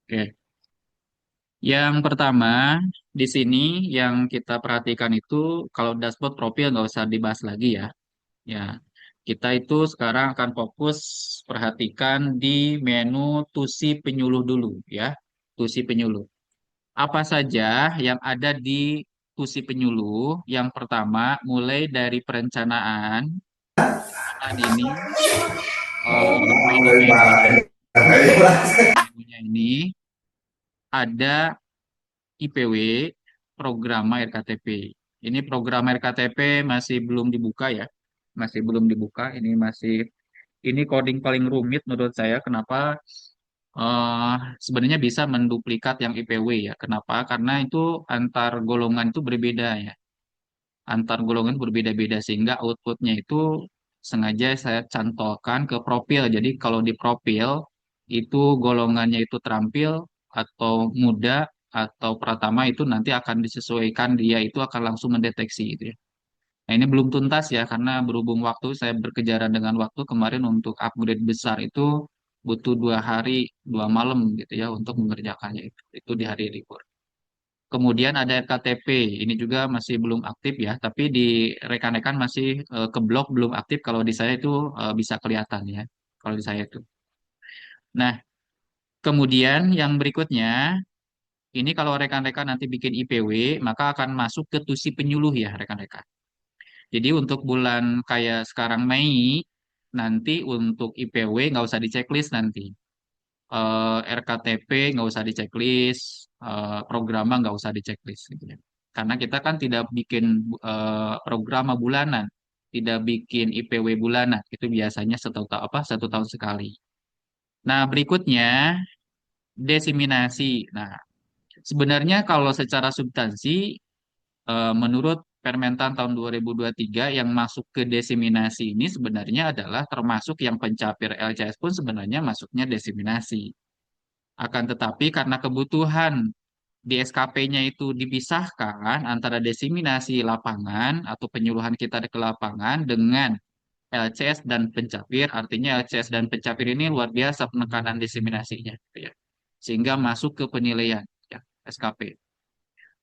Oke. Yang pertama, di sini yang kita perhatikan itu kalau dashboard profil nggak usah dibahas lagi ya. Ya, kita itu sekarang akan fokus perhatikan di menu tusi penyuluh dulu ya. Tusi penyuluh. Apa saja yang ada di tusi penyuluh? Yang pertama, mulai dari perencanaan bulan ini, menu-menu menunya ini ada IPW, program RKTP. Ini program RKTP masih belum dibuka ya, masih belum dibuka. Ini coding paling rumit menurut saya. Kenapa? eh Sebenarnya bisa menduplikat yang IPW ya. Kenapa? Karena itu antar golongan itu berbeda ya. Antar golongan berbeda-beda sehingga outputnya itu sengaja saya cantolkan ke profil. Jadi kalau di profil itu golongannya itu terampil atau muda atau pratama itu nanti akan disesuaikan dia itu akan langsung mendeteksi gitu ya. Nah ini belum tuntas ya karena berhubung waktu saya berkejaran dengan waktu kemarin untuk upgrade besar itu butuh 2 hari 2 malam gitu ya untuk mengerjakannya itu di hari libur. Kemudian ada RKTP, ini juga masih belum aktif ya, tapi di rekan-rekan masih ke blok belum aktif. Kalau di saya itu bisa kelihatan ya, kalau di saya itu. Nah, kemudian yang berikutnya, ini kalau rekan-rekan nanti bikin IPW, maka akan masuk ke tusi penyuluh ya rekan-rekan. Jadi untuk bulan kayak sekarang Mei, nanti untuk IPW nggak usah di checklist nanti. RKTP nggak usah di checklist, programa nggak usah di checklist gitu ya. Karena kita kan tidak bikin programa bulanan, tidak bikin IPW bulanan, itu biasanya satu tahun sekali. Nah berikutnya desiminasi. Nah sebenarnya kalau secara substansi menurut Permentan tahun 2023 yang masuk ke desiminasi ini sebenarnya adalah termasuk yang pencapir LCS pun sebenarnya masuknya desiminasi. Akan tetapi karena kebutuhan di SKP-nya itu dipisahkan antara desiminasi lapangan atau penyuluhan kita ke lapangan dengan LCS dan pencapir, artinya LCS dan pencapir ini luar biasa penekanan desiminasinya, gitu ya. Sehingga masuk ke penilaian ya, SKP.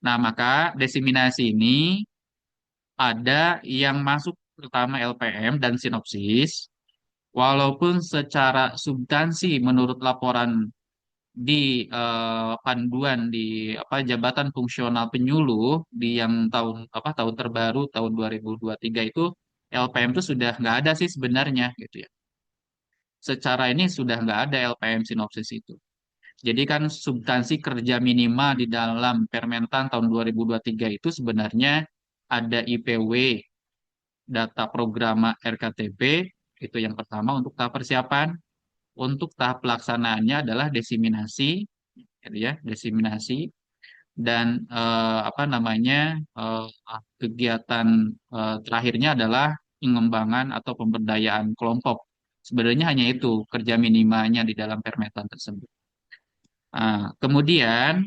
Nah, maka desiminasi ini ada yang masuk pertama LPM dan sinopsis, walaupun secara substansi menurut laporan di panduan di jabatan fungsional penyuluh di yang tahun terbaru tahun 2023 itu LPM itu sudah nggak ada sih sebenarnya gitu ya. Secara ini sudah nggak ada LPM sinopsis itu. Jadi kan substansi kerja minimal di dalam Permentan tahun 2023 itu sebenarnya ada IPW, data programa RKTP, itu yang pertama untuk tahap persiapan. Untuk tahap pelaksanaannya adalah desiminasi, gitu ya, desiminasi dan eh, kegiatan terakhirnya adalah pengembangan atau pemberdayaan kelompok. Sebenarnya hanya itu kerja minimalnya di dalam permetan tersebut. Kemudian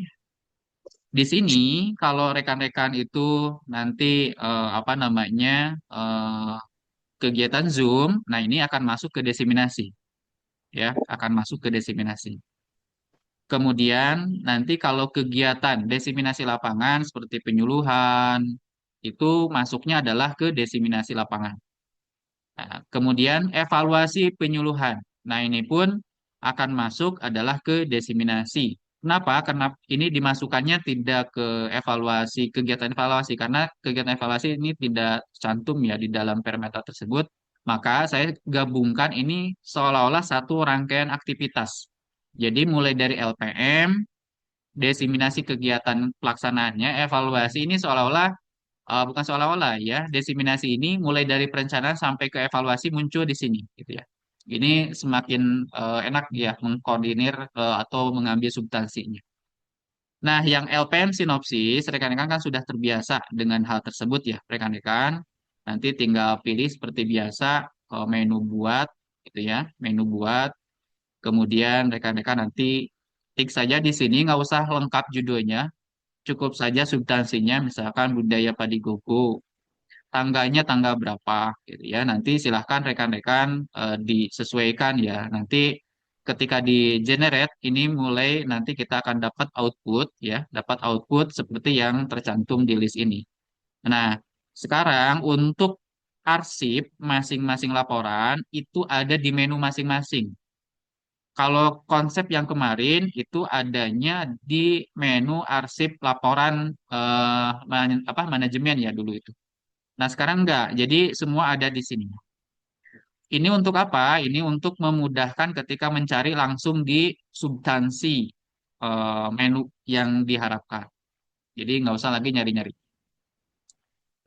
di sini kalau rekan-rekan itu nanti eh, kegiatan Zoom, nah ini akan masuk ke desiminasi ya, akan masuk ke desiminasi. Kemudian nanti kalau kegiatan desiminasi lapangan seperti penyuluhan itu masuknya adalah ke desiminasi lapangan. Nah, kemudian evaluasi penyuluhan. Nah, ini pun akan masuk adalah ke desiminasi. Kenapa? Karena ini dimasukkannya tidak ke evaluasi, kegiatan evaluasi karena kegiatan evaluasi ini tidak cantum ya di dalam parameter tersebut. Maka saya gabungkan ini seolah-olah satu rangkaian aktivitas. Jadi mulai dari LPM, desiminasi kegiatan pelaksanaannya, evaluasi ini seolah-olah bukan seolah-olah ya, desiminasi ini mulai dari perencanaan sampai ke evaluasi muncul di sini gitu ya. Ini semakin enak ya mengkoordinir atau mengambil substansinya. Nah, yang LPM sinopsis, rekan-rekan kan sudah terbiasa dengan hal tersebut ya, rekan-rekan. Nanti tinggal pilih seperti biasa menu buat gitu ya, menu buat. Kemudian rekan-rekan nanti tik saja di sini, nggak usah lengkap judulnya, cukup saja substansinya, misalkan budaya Padigogo, tangganya tanggal berapa gitu ya. Nanti silahkan rekan-rekan disesuaikan ya. Nanti ketika di generate ini mulai nanti kita akan dapat output ya, dapat output seperti yang tercantum di list ini. Nah, sekarang untuk arsip masing-masing laporan itu ada di menu masing-masing. Kalau konsep yang kemarin itu adanya di menu arsip laporan manajemen ya dulu itu. Nah, sekarang enggak. Jadi semua ada di sini. Ini untuk apa? Ini untuk memudahkan ketika mencari langsung di substansi menu yang diharapkan. Jadi nggak usah lagi nyari-nyari.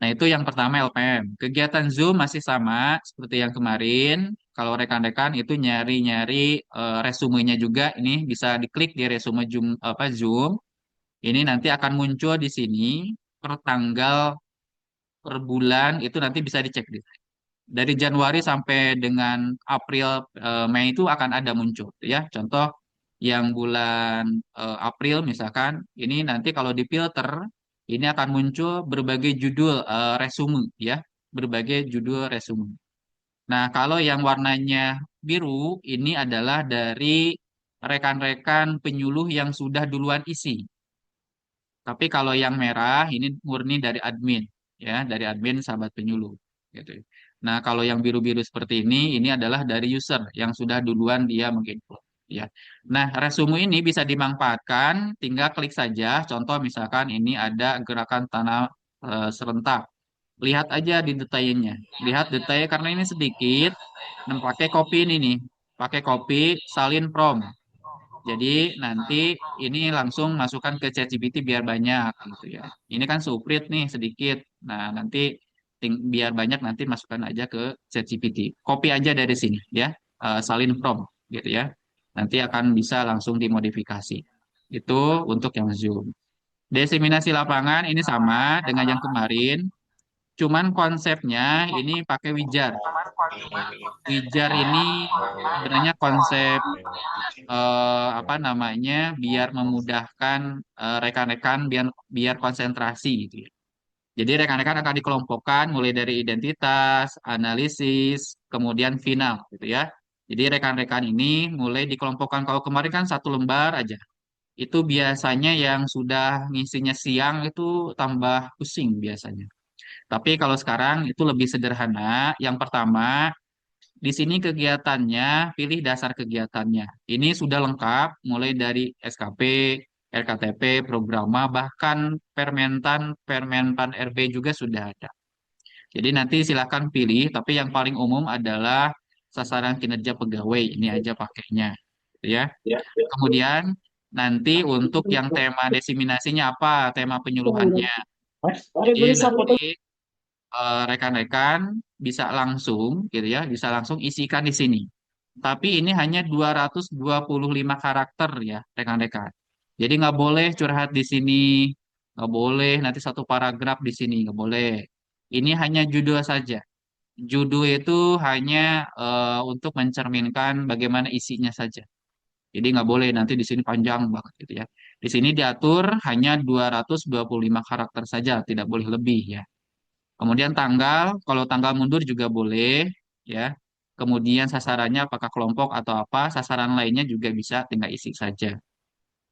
Nah, itu yang pertama LPM. Kegiatan Zoom masih sama seperti yang kemarin. Kalau rekan-rekan itu nyari-nyari resumenya juga, ini bisa diklik di resume Zoom Zoom. Ini nanti akan muncul di sini per tanggal, per bulan itu nanti bisa dicek dari Januari sampai dengan April Mei itu akan ada muncul ya. Contoh yang bulan April misalkan ini nanti kalau difilter ini akan muncul berbagai judul resume ya, berbagai judul resume. Nah, kalau yang warnanya biru ini adalah dari rekan-rekan penyuluh yang sudah duluan isi. Tapi kalau yang merah ini murni dari admin, ya, dari admin sahabat penyuluh, gitu. Nah, kalau yang biru-biru seperti ini adalah dari user yang sudah duluan dia menginput, ya. Nah, resume ini bisa dimanfaatkan, tinggal klik saja. Contoh misalkan ini ada gerakan tanam serentak. Lihat aja di detailnya. Lihat detail karena ini sedikit. Dan pakai copy ini nih, pakai copy salin prompt. Jadi nanti ini langsung masukkan ke ChatGPT biar banyak gitu ya. Ini kan suprit nih sedikit. Nah, nanti biar banyak nanti masukkan aja ke ChatGPT. Copy aja dari sini ya. Salin prompt gitu ya. Nanti akan bisa langsung dimodifikasi. Itu untuk yang Zoom. Diseminasi lapangan ini sama dengan yang kemarin. Cuman konsepnya ini pakai Wijar. Wijar ini sebenarnya konsep apa namanya biar memudahkan rekan-rekan biar biar konsentrasi gitu ya. Jadi rekan-rekan akan dikelompokkan mulai dari identitas, analisis, kemudian final gitu ya. Jadi rekan-rekan ini mulai dikelompokkan kalau kemarin kan satu lembar aja. Itu biasanya yang sudah ngisinya siang itu tambah pusing biasanya. Tapi kalau sekarang itu lebih sederhana. Yang pertama di sini kegiatannya, pilih dasar kegiatannya. Ini sudah lengkap, mulai dari SKP, RKTP, programa, bahkan Permentan, Permenpan RB juga sudah ada. Jadi nanti silakan pilih, tapi yang paling umum adalah sasaran kinerja pegawai. Ini aja pakainya, gitu ya. Kemudian nanti untuk yang tema desiminasinya apa, tema penyuluhannya. Jadi nanti rekan-rekan bisa langsung gitu ya, bisa langsung isikan di sini. Tapi ini hanya 225 karakter ya, rekan-rekan. Jadi nggak boleh curhat di sini, nggak boleh nanti satu paragraf di sini, nggak boleh. Ini hanya judul saja. Judul itu hanya untuk mencerminkan bagaimana isinya saja. Jadi nggak boleh nanti di sini panjang banget gitu ya. Di sini diatur hanya 225 karakter saja, tidak boleh lebih ya. Kemudian tanggal, kalau tanggal mundur juga boleh, ya. Kemudian sasarannya apakah kelompok atau apa, sasaran lainnya juga bisa tinggal isi saja.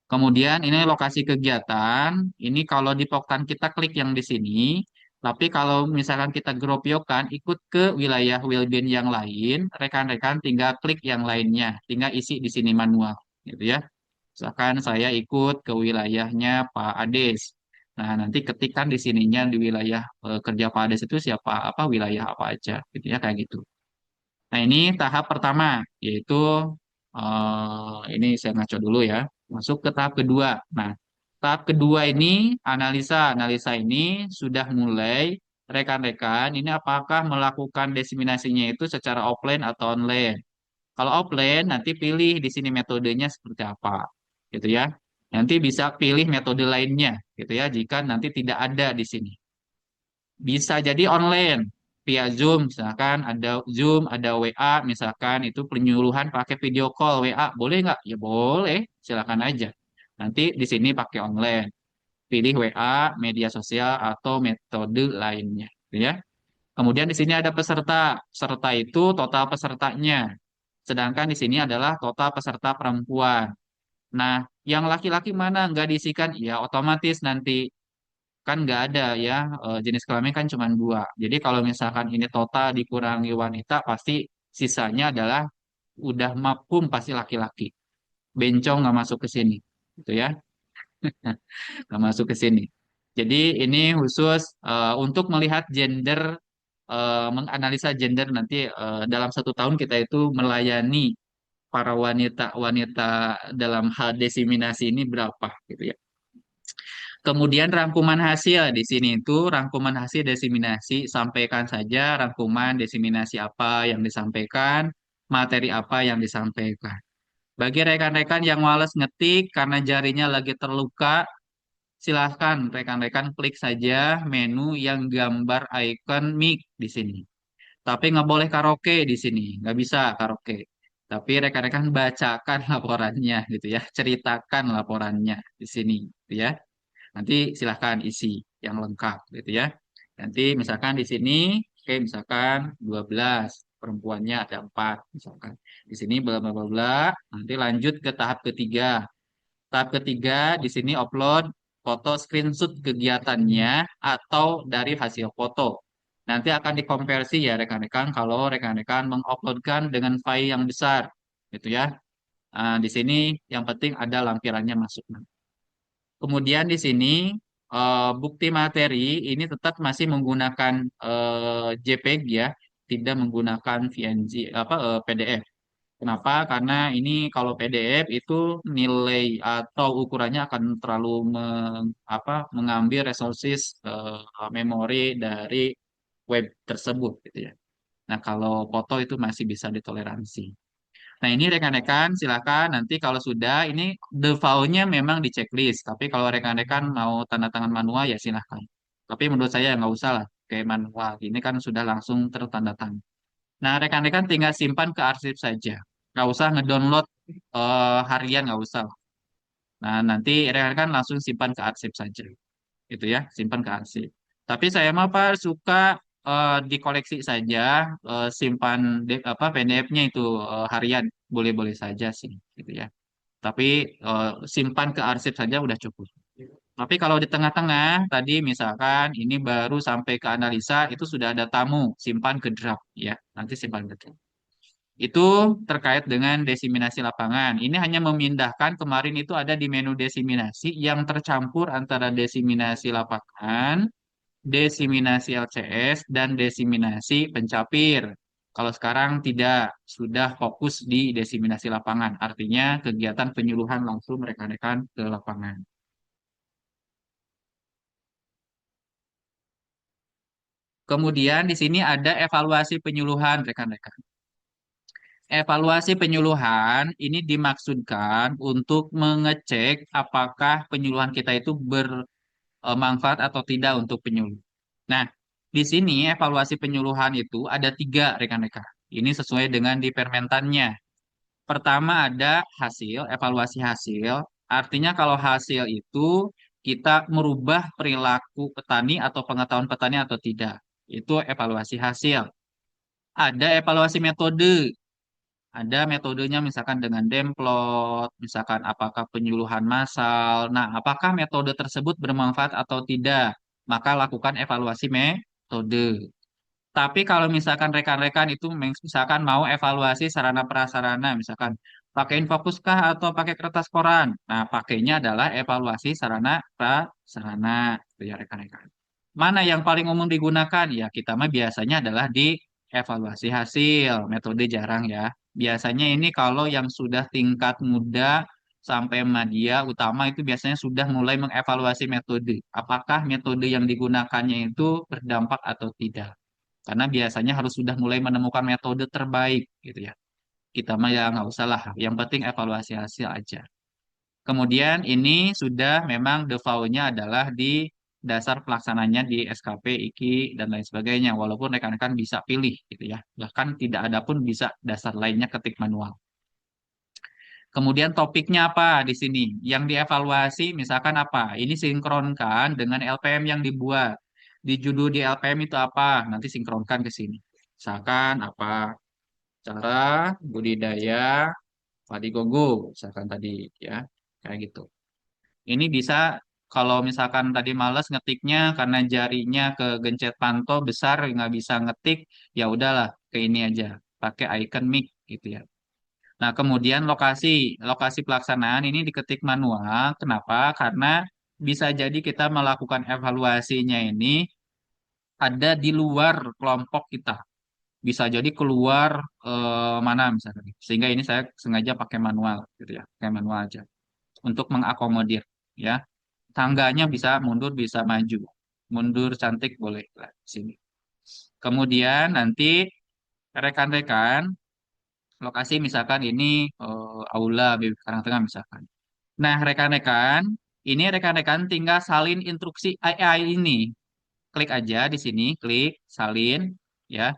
Kemudian ini lokasi kegiatan, ini kalau di Poktan kita klik yang di sini, tapi kalau misalkan kita gropiokan ikut ke wilayah Wilbin yang lain, rekan-rekan tinggal klik yang lainnya, tinggal isi di sini manual, gitu ya. Misalkan saya ikut ke wilayahnya Pak Ades. Nah, nanti ketikkan di sininya di wilayah kerja Pak Ades itu siapa apa wilayah apa aja gitu ya kayak gitu. Nah, ini tahap pertama yaitu ini saya ngaco dulu ya. Masuk ke tahap kedua. Nah, tahap kedua ini analisa. Analisa ini sudah mulai rekan-rekan ini apakah melakukan diseminasinya itu secara offline atau online. Kalau offline, nanti pilih di sini metodenya seperti apa, gitu ya. Nanti bisa pilih metode lainnya, gitu ya, jika nanti tidak ada di sini. Bisa jadi online, via Zoom, misalkan ada Zoom, ada WA, misalkan itu penyuluhan pakai video call WA, boleh nggak? Ya boleh, silakan aja. Nanti di sini pakai online, pilih WA, media sosial, atau metode lainnya, gitu ya. Kemudian di sini ada peserta, peserta itu total pesertanya. Sedangkan di sini adalah total peserta perempuan. Nah, yang laki-laki mana nggak diisikan? Ya otomatis nanti kan nggak ada ya, jenis kelamin kan cuma dua. Jadi kalau misalkan ini total dikurangi wanita, pasti sisanya adalah udah mafhum pasti laki-laki. Bencong nggak masuk ke sini, gitu ya, nggak masuk ke sini. Jadi ini khusus untuk melihat gender, menganalisa gender nanti dalam 1 tahun kita itu melayani para wanita-wanita dalam hal desiminasi ini berapa, gitu ya. Kemudian rangkuman hasil di sini itu rangkuman hasil desiminasi, sampaikan saja rangkuman desiminasi apa yang disampaikan, materi apa yang disampaikan. Bagi rekan-rekan yang males ngetik karena jarinya lagi terluka, silahkan rekan-rekan klik saja menu yang gambar icon mic di sini. Tapi nggak boleh karaoke di sini, nggak bisa karaoke. Tapi rekan-rekan bacakan laporannya gitu ya, ceritakan laporannya di sini, gitu ya. Nanti silahkan isi yang lengkap gitu ya. Nanti misalkan di sini, oke misalkan 12, perempuannya ada 4 misalkan. Di sini bla bla bla bla. Nanti lanjut ke tahap ketiga. Tahap ketiga di sini upload foto screenshot kegiatannya atau dari hasil foto. Nanti akan dikonversi ya rekan-rekan kalau rekan-rekan menguploadkan dengan file yang besar gitu ya. Di sini yang penting ada lampirannya masuk. Kemudian di sini bukti materi ini tetap masih menggunakan JPEG ya, tidak menggunakan PNG apa PDF. Kenapa? Karena ini kalau PDF itu nilai atau ukurannya akan terlalu mengambil resources memori dari web tersebut gitu ya. Nah, kalau foto itu masih bisa ditoleransi. Nah, ini rekan-rekan silakan nanti kalau sudah ini defaultnya memang di checklist, tapi kalau rekan-rekan mau tanda tangan manual ya silahkan. Tapi menurut saya nggak usah lah kayak manual. Ini kan sudah langsung tertanda tangan. Nah, rekan-rekan tinggal simpan ke arsip saja. Nggak usah ngedownload harian, nggak usah. Nah, nanti rekan-rekan langsung simpan ke arsip saja. Itu ya, simpan ke arsip. Tapi saya mah Pak suka dikoleksi saja, simpan PDF-nya itu harian, boleh-boleh saja sih, gitu ya. Tapi simpan ke arsip saja udah cukup. Tapi kalau di tengah-tengah tadi misalkan ini baru sampai ke analisa itu sudah ada tamu, simpan ke draft ya. Nanti simpan ke draft. Itu terkait dengan desiminasi lapangan. Ini hanya memindahkan kemarin itu ada di menu desiminasi yang tercampur antara desiminasi lapangan, desiminasi LCS, dan desiminasi pencapir. Kalau sekarang tidak, sudah fokus di desiminasi lapangan. Artinya kegiatan penyuluhan langsung rekan-rekan ke lapangan. Kemudian di sini ada evaluasi penyuluhan rekan-rekan. Evaluasi penyuluhan ini dimaksudkan untuk mengecek apakah penyuluhan kita itu bermanfaat atau tidak untuk penyuluh. Nah, di sini evaluasi penyuluhan itu ada 3 rekan-rekan. Ini sesuai dengan di permentannya. Pertama ada hasil, evaluasi hasil. Artinya kalau hasil itu kita merubah perilaku petani atau pengetahuan petani atau tidak. Itu evaluasi hasil. Ada evaluasi metode. Ada metodenya misalkan dengan demplot, misalkan apakah penyuluhan massal. Nah, apakah metode tersebut bermanfaat atau tidak? Maka lakukan evaluasi metode. Tapi kalau misalkan rekan-rekan itu misalkan mau evaluasi sarana prasarana, misalkan pakai Infocus kah atau pakai kertas koran. Nah, pakainya adalah evaluasi sarana prasarana, itu ya rekan-rekan. Mana yang paling umum digunakan? Ya, kita mah biasanya adalah di evaluasi hasil. Metode jarang ya. Biasanya ini kalau yang sudah tingkat muda sampai media utama itu biasanya sudah mulai mengevaluasi metode. Apakah metode yang digunakannya itu berdampak atau tidak? Karena biasanya harus sudah mulai menemukan metode terbaik gitu ya. Kita mah ya nggak usah lah. Yang penting evaluasi hasil aja. Kemudian ini sudah memang defaultnya adalah di dasar pelaksananya di SKP, IKI, dan lain sebagainya. Walaupun rekan-rekan bisa pilih gitu ya. Bahkan tidak ada pun bisa dasar lainnya ketik manual. Kemudian topiknya apa di sini? Yang dievaluasi misalkan apa? Ini sinkronkan dengan LPM yang dibuat. Di judul di LPM itu apa? Nanti sinkronkan ke sini. Misalkan apa? cara budidaya padi gogo, misalkan tadi ya, kayak gitu. Ini bisa kalau misalkan tadi males ngetiknya karena jarinya kegencet panto besar nggak bisa ngetik, ya udahlah ke ini aja, pakai icon mic gitu ya. Nah, kemudian lokasi lokasi pelaksanaan ini diketik manual. Kenapa? Karena bisa jadi kita melakukan evaluasinya ini ada di luar kelompok kita. Bisa jadi keluar mana misalnya. Sehingga ini saya sengaja pakai manual gitu ya, pakai manual aja untuk mengakomodir ya. Tangganya bisa mundur, bisa maju. Mundur cantik boleh lah di sini. Kemudian nanti rekan-rekan lokasi misalkan ini aula BB Karangtengah misalkan. Nah, rekan-rekan, ini rekan-rekan tinggal salin instruksi AI ini. Klik aja di sini, klik salin ya.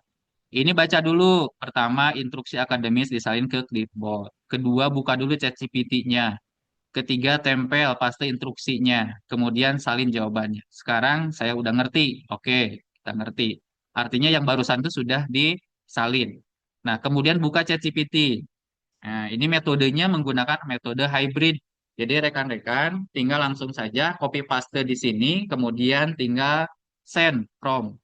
Ini baca dulu. Pertama, instruksi akademis disalin ke clipboard. Kedua, buka dulu ChatGPT-nya. Ketiga, tempel paste instruksinya. Kemudian salin jawabannya. Sekarang saya udah ngerti. Oke, kita ngerti. Artinya yang barusan itu sudah disalin. Nah, kemudian buka ChatGPT. Nah, ini metodenya menggunakan metode hybrid. Jadi rekan-rekan tinggal langsung saja copy paste di sini, kemudian tinggal send prompt.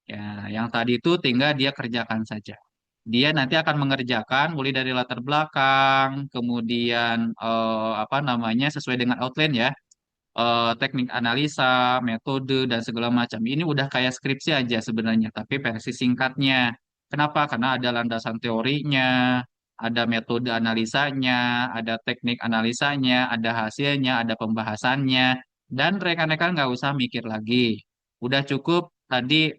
Ya, yang tadi itu tinggal dia kerjakan saja. Dia nanti akan mengerjakan mulai dari latar belakang, kemudian apa namanya sesuai dengan outline ya, teknik analisa, metode dan segala macam. Ini udah kayak skripsi aja sebenarnya, tapi versi singkatnya. Kenapa? Karena ada landasan teorinya, ada metode analisanya, ada teknik analisanya, ada hasilnya, ada pembahasannya, dan rekan-rekan nggak usah mikir lagi. Udah cukup tadi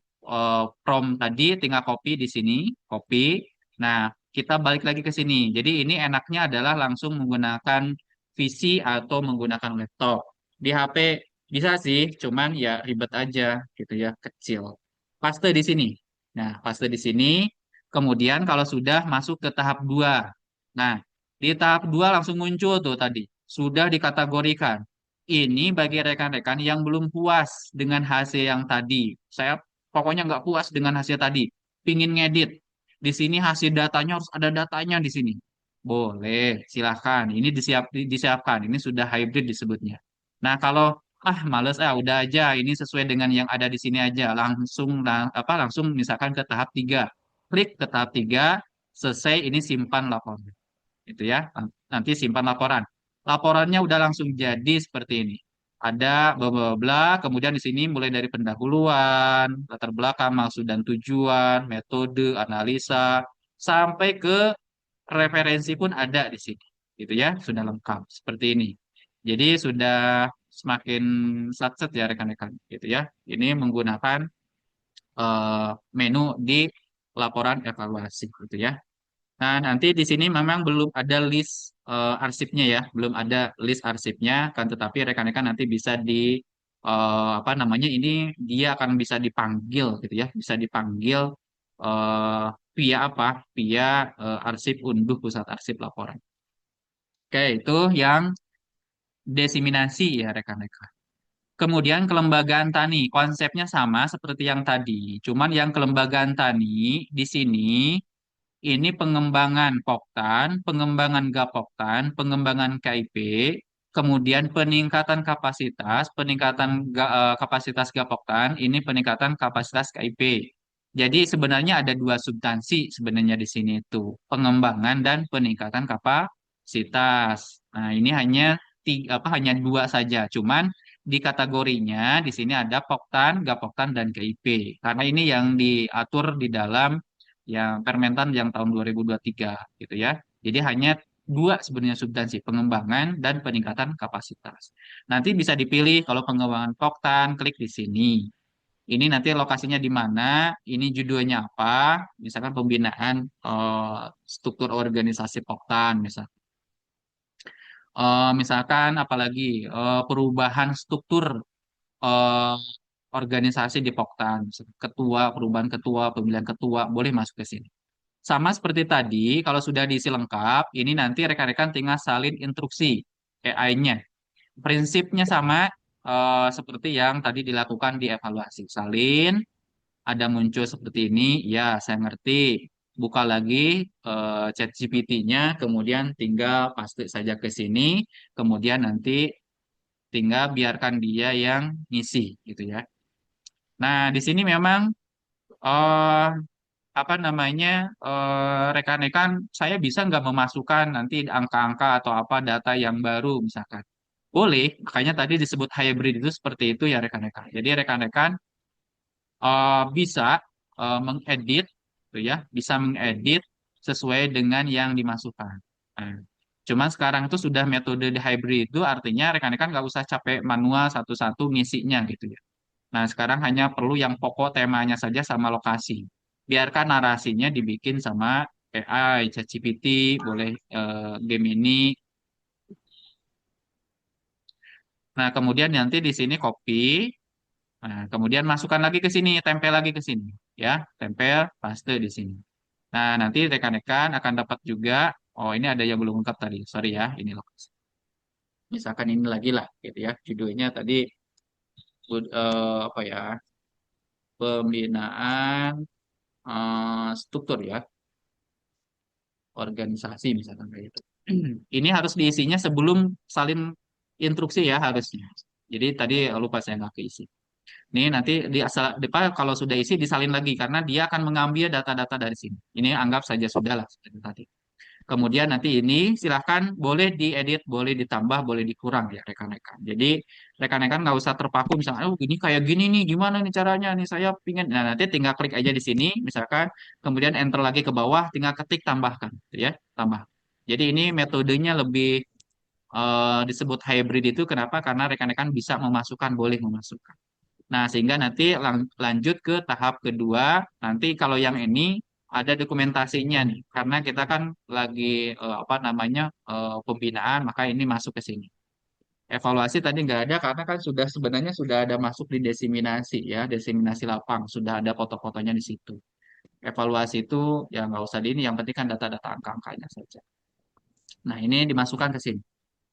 prompt tadi tinggal copy di sini, copy. Nah, kita balik lagi ke sini. Jadi ini enaknya adalah langsung menggunakan PC atau menggunakan laptop. Di HP bisa sih, cuman ya ribet aja gitu ya, kecil. Paste di sini. Nah, paste di sini. Kemudian kalau sudah masuk ke tahap 2. Nah, di tahap 2 langsung muncul tuh tadi. Sudah dikategorikan. Ini bagi rekan-rekan yang belum puas dengan hasil yang tadi. Saya pokoknya nggak puas dengan hasil tadi. Pingin ngedit. Di sini hasil datanya harus ada datanya di sini. Boleh, silahkan. Ini disiapkan. Ini sudah hybrid disebutnya. Nah, kalau males udah aja ini sesuai dengan yang ada di sini aja. Langsung misalkan ke tahap 3. Klik ke tahap 3, selesai ini simpan laporan. Itu ya. Nanti simpan laporan. Laporannya udah langsung jadi seperti ini. Ada bla bla bla, kemudian di sini mulai dari pendahuluan, latar belakang, maksud dan tujuan, metode, analisa, sampai ke referensi pun ada di sini. Gitu ya, sudah lengkap seperti ini. Jadi sudah semakin satset ya rekan-rekan gitu ya. Ini menggunakan eh, menu di laporan evaluasi gitu ya. Nah, nanti di sini memang belum ada list arsipnya ya, belum ada list arsipnya kan tetapi rekan-rekan nanti bisa di apa namanya ini dia akan bisa dipanggil gitu ya, bisa dipanggil eh, via apa? Via arsip unduh pusat arsip laporan. Oke, itu yang desiminasi ya rekan-rekan. Kemudian kelembagaan tani, konsepnya sama seperti yang tadi. Cuman yang kelembagaan tani di sini ini pengembangan Poktan, pengembangan Gapoktan, pengembangan KIP, kemudian peningkatan kapasitas Gapoktan, ini peningkatan kapasitas KIP. Jadi sebenarnya ada dua substansi sebenarnya di sini itu, pengembangan dan peningkatan kapasitas. Nah, ini hanya dua saja, cuman di kategorinya di sini ada Poktan, Gapoktan dan KIP. Karena ini yang diatur di dalam yang Permentan yang tahun 2023 gitu ya. Jadi hanya dua sebenarnya substansi, pengembangan dan peningkatan kapasitas. Nanti bisa dipilih kalau pengembangan Poktan, klik di sini. Ini nanti lokasinya di mana, ini judulnya apa, misalkan pembinaan struktur organisasi Poktan, misalkan apalagi perubahan struktur eh, organisasi di Poktan, ketua, perubahan ketua, pemilihan ketua, boleh masuk ke sini. Sama seperti tadi, kalau sudah diisi lengkap, ini nanti rekan-rekan tinggal salin instruksi AI-nya. Prinsipnya sama seperti yang tadi dilakukan di evaluasi. Salin, ada muncul seperti ini, ya saya ngerti. buka lagi ChatGPT-nya, kemudian tinggal paste saja ke sini, kemudian nanti tinggal biarkan dia yang ngisi gitu ya. Nah, di sini memang eh apa namanya rekan-rekan, saya bisa nggak memasukkan nanti angka-angka atau apa data yang baru misalkan. Boleh, makanya tadi disebut hybrid itu seperti itu ya rekan-rekan. Jadi rekan-rekan bisa mengedit, gitu ya, bisa mengedit sesuai dengan yang dimasukkan. Nah, cuman sekarang itu sudah metode di hybrid itu artinya rekan-rekan nggak usah capek manual satu-satu ngisinya gitu ya. Nah, sekarang hanya perlu yang pokok temanya saja sama lokasi. Biarkan narasinya dibikin sama AI, ChatGPT, boleh Gemini. Nah, kemudian nanti di sini copy. Nah, kemudian masukkan lagi ke sini, tempel lagi ke sini, ya, tempel, paste di sini. Nah, nanti rekan-rekan akan dapat juga. Oh, ini ada yang belum lengkap tadi. Sorry ya, ini lokasi. Misalkan ini lagi lah, gitu ya. Judulnya tadi apa ya? Pembinaan struktur ya, organisasi misalkan kayak itu. Ini harus diisinya sebelum salin instruksi ya harusnya. Jadi tadi lupa saya nggak keisi. Ini nanti di asal kalau sudah isi disalin lagi karena dia akan mengambil data-data dari sini. Ini anggap saja sudah lah seperti tadi. Kemudian nanti ini silahkan boleh diedit, boleh ditambah, boleh dikurang ya rekan-rekan. Jadi rekan-rekan nggak usah terpaku misalnya, oh ini kayak gini nih, gimana nih caranya nih saya pingin. Nah nanti tinggal klik aja di sini, misalkan, kemudian enter lagi ke bawah, tinggal ketik tambahkan, gitu ya, tambah. Jadi ini metodenya lebih disebut hybrid itu kenapa? Karena rekan-rekan bisa memasukkan, boleh memasukkan. Nah, sehingga nanti lanjut ke tahap kedua. Nanti kalau yang ini ada dokumentasinya nih, karena kita kan lagi apa namanya pembinaan, maka ini masuk ke sini. Evaluasi tadi nggak ada karena kan sudah sebenarnya sudah ada masuk di desiminasi ya, desiminasi lapang, sudah ada foto-fotonya di situ. Evaluasi itu ya nggak usah di ini, yang penting kan data-data angka-angkanya saja. Nah, ini dimasukkan ke sini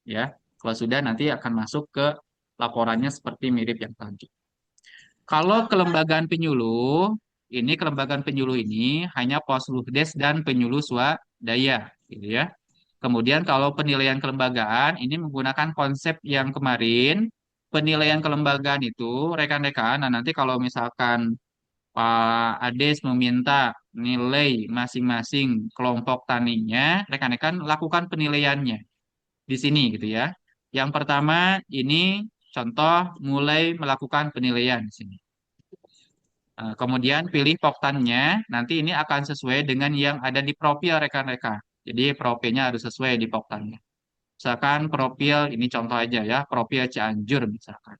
ya. Kalau sudah nanti akan masuk ke laporannya seperti mirip yang tadi. Kalau kelembagaan penyuluh, ini kelembagaan penyuluh ini hanya Posluhdes dan penyuluh swadaya, gitu ya. Kemudian kalau penilaian kelembagaan ini menggunakan konsep yang kemarin, penilaian kelembagaan itu rekan-rekan. Nah, nanti kalau misalkan Pak Ades meminta nilai masing-masing kelompok taninya, rekan-rekan lakukan penilaiannya di sini gitu ya. Yang pertama ini contoh mulai melakukan penilaian di sini. Kemudian pilih poktannya, nanti ini akan sesuai dengan yang ada di profil rekan-rekan. Jadi profilnya harus sesuai di poktannya. Misalkan profil, ini contoh aja ya, profil Cianjur misalkan.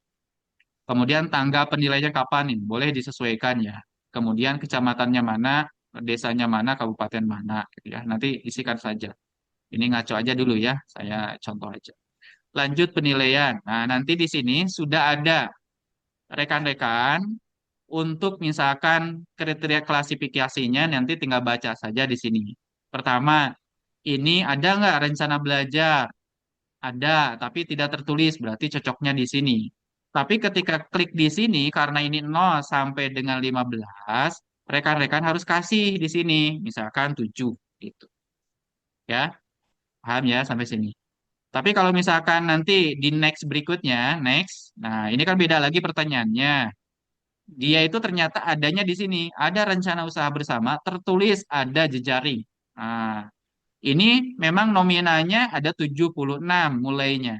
Kemudian tanggal penilaiannya kapan nih, boleh disesuaikan ya. Kemudian kecamatannya mana, desanya mana, kabupaten mana, gitu ya. Nanti isikan saja. Ini ngaco aja dulu ya, saya contoh aja. Lanjut penilaian. Nah, nanti di sini sudah ada rekan-rekan untuk misalkan kriteria klasifikasinya nanti tinggal baca saja di sini. Pertama, ini ada nggak rencana belajar? Ada, tapi tidak tertulis, berarti cocoknya di sini. Tapi ketika klik di sini, karena ini 0 sampai dengan 15, rekan-rekan harus kasih di sini, misalkan 7, gitu. Ya, paham ya sampai sini. Tapi kalau misalkan nanti di next berikutnya, next, nah ini kan beda lagi pertanyaannya. Dia itu ternyata adanya di sini. Ada rencana usaha bersama, tertulis ada jejaring. Nah, ini memang nominalnya ada 76 mulainya.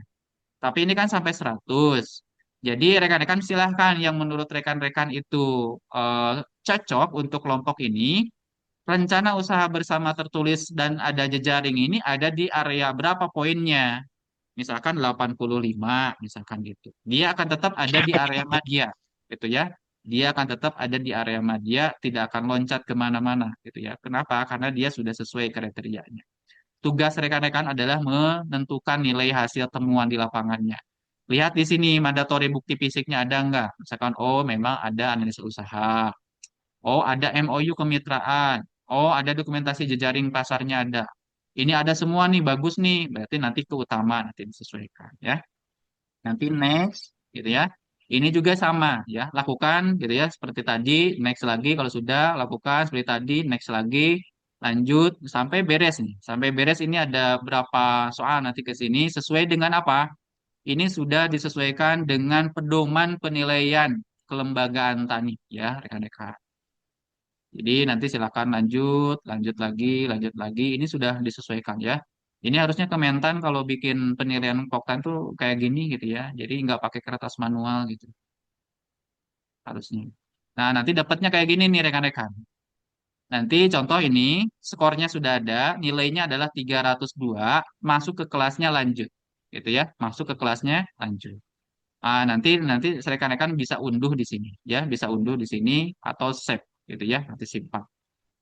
Tapi ini kan sampai 100. Jadi rekan-rekan silahkan yang menurut rekan-rekan itu eh, cocok untuk kelompok ini. Rencana usaha bersama tertulis dan ada jejaring ini ada di area berapa poinnya? Misalkan 85, misalkan gitu. Dia akan tetap ada di area media, gitu ya. Dia akan tetap ada di area media, tidak akan loncat kemana-mana, gitu ya. Kenapa? Karena dia sudah sesuai kriterianya. Tugas rekan-rekan adalah menentukan nilai hasil temuan di lapangannya. Lihat di sini, mandatory bukti fisiknya ada nggak? Misalkan, oh memang ada analisa usaha. Oh ada MOU kemitraan. Oh ada dokumentasi jejaring pasarnya ada. Ini ada semua nih, bagus nih. Berarti nanti ke utama, nanti disesuaikan ya. Nanti next, gitu ya. Ini juga sama ya, lakukan gitu ya seperti tadi, next lagi kalau sudah lakukan seperti tadi, next lagi, lanjut sampai beres nih. Sampai beres ini ada berapa soal nanti ke sini sesuai dengan apa? Ini sudah disesuaikan dengan pedoman penilaian kelembagaan tani ya, rekan-rekan. Jadi nanti silakan lanjut, lanjut lagi. Ini sudah disesuaikan ya. Ini harusnya Kementan kalau bikin penilaian poktan tuh kayak gini gitu ya. Jadi nggak pakai kertas manual gitu harusnya. Nah, nanti dapatnya kayak gini nih rekan-rekan. Nanti contoh ini, skornya sudah ada, nilainya adalah 302, masuk ke kelasnya lanjut. Gitu ya, masuk ke kelasnya lanjut. Nanti nanti rekan-rekan bisa unduh di sini ya, bisa unduh di sini atau save gitu ya, nanti simpan.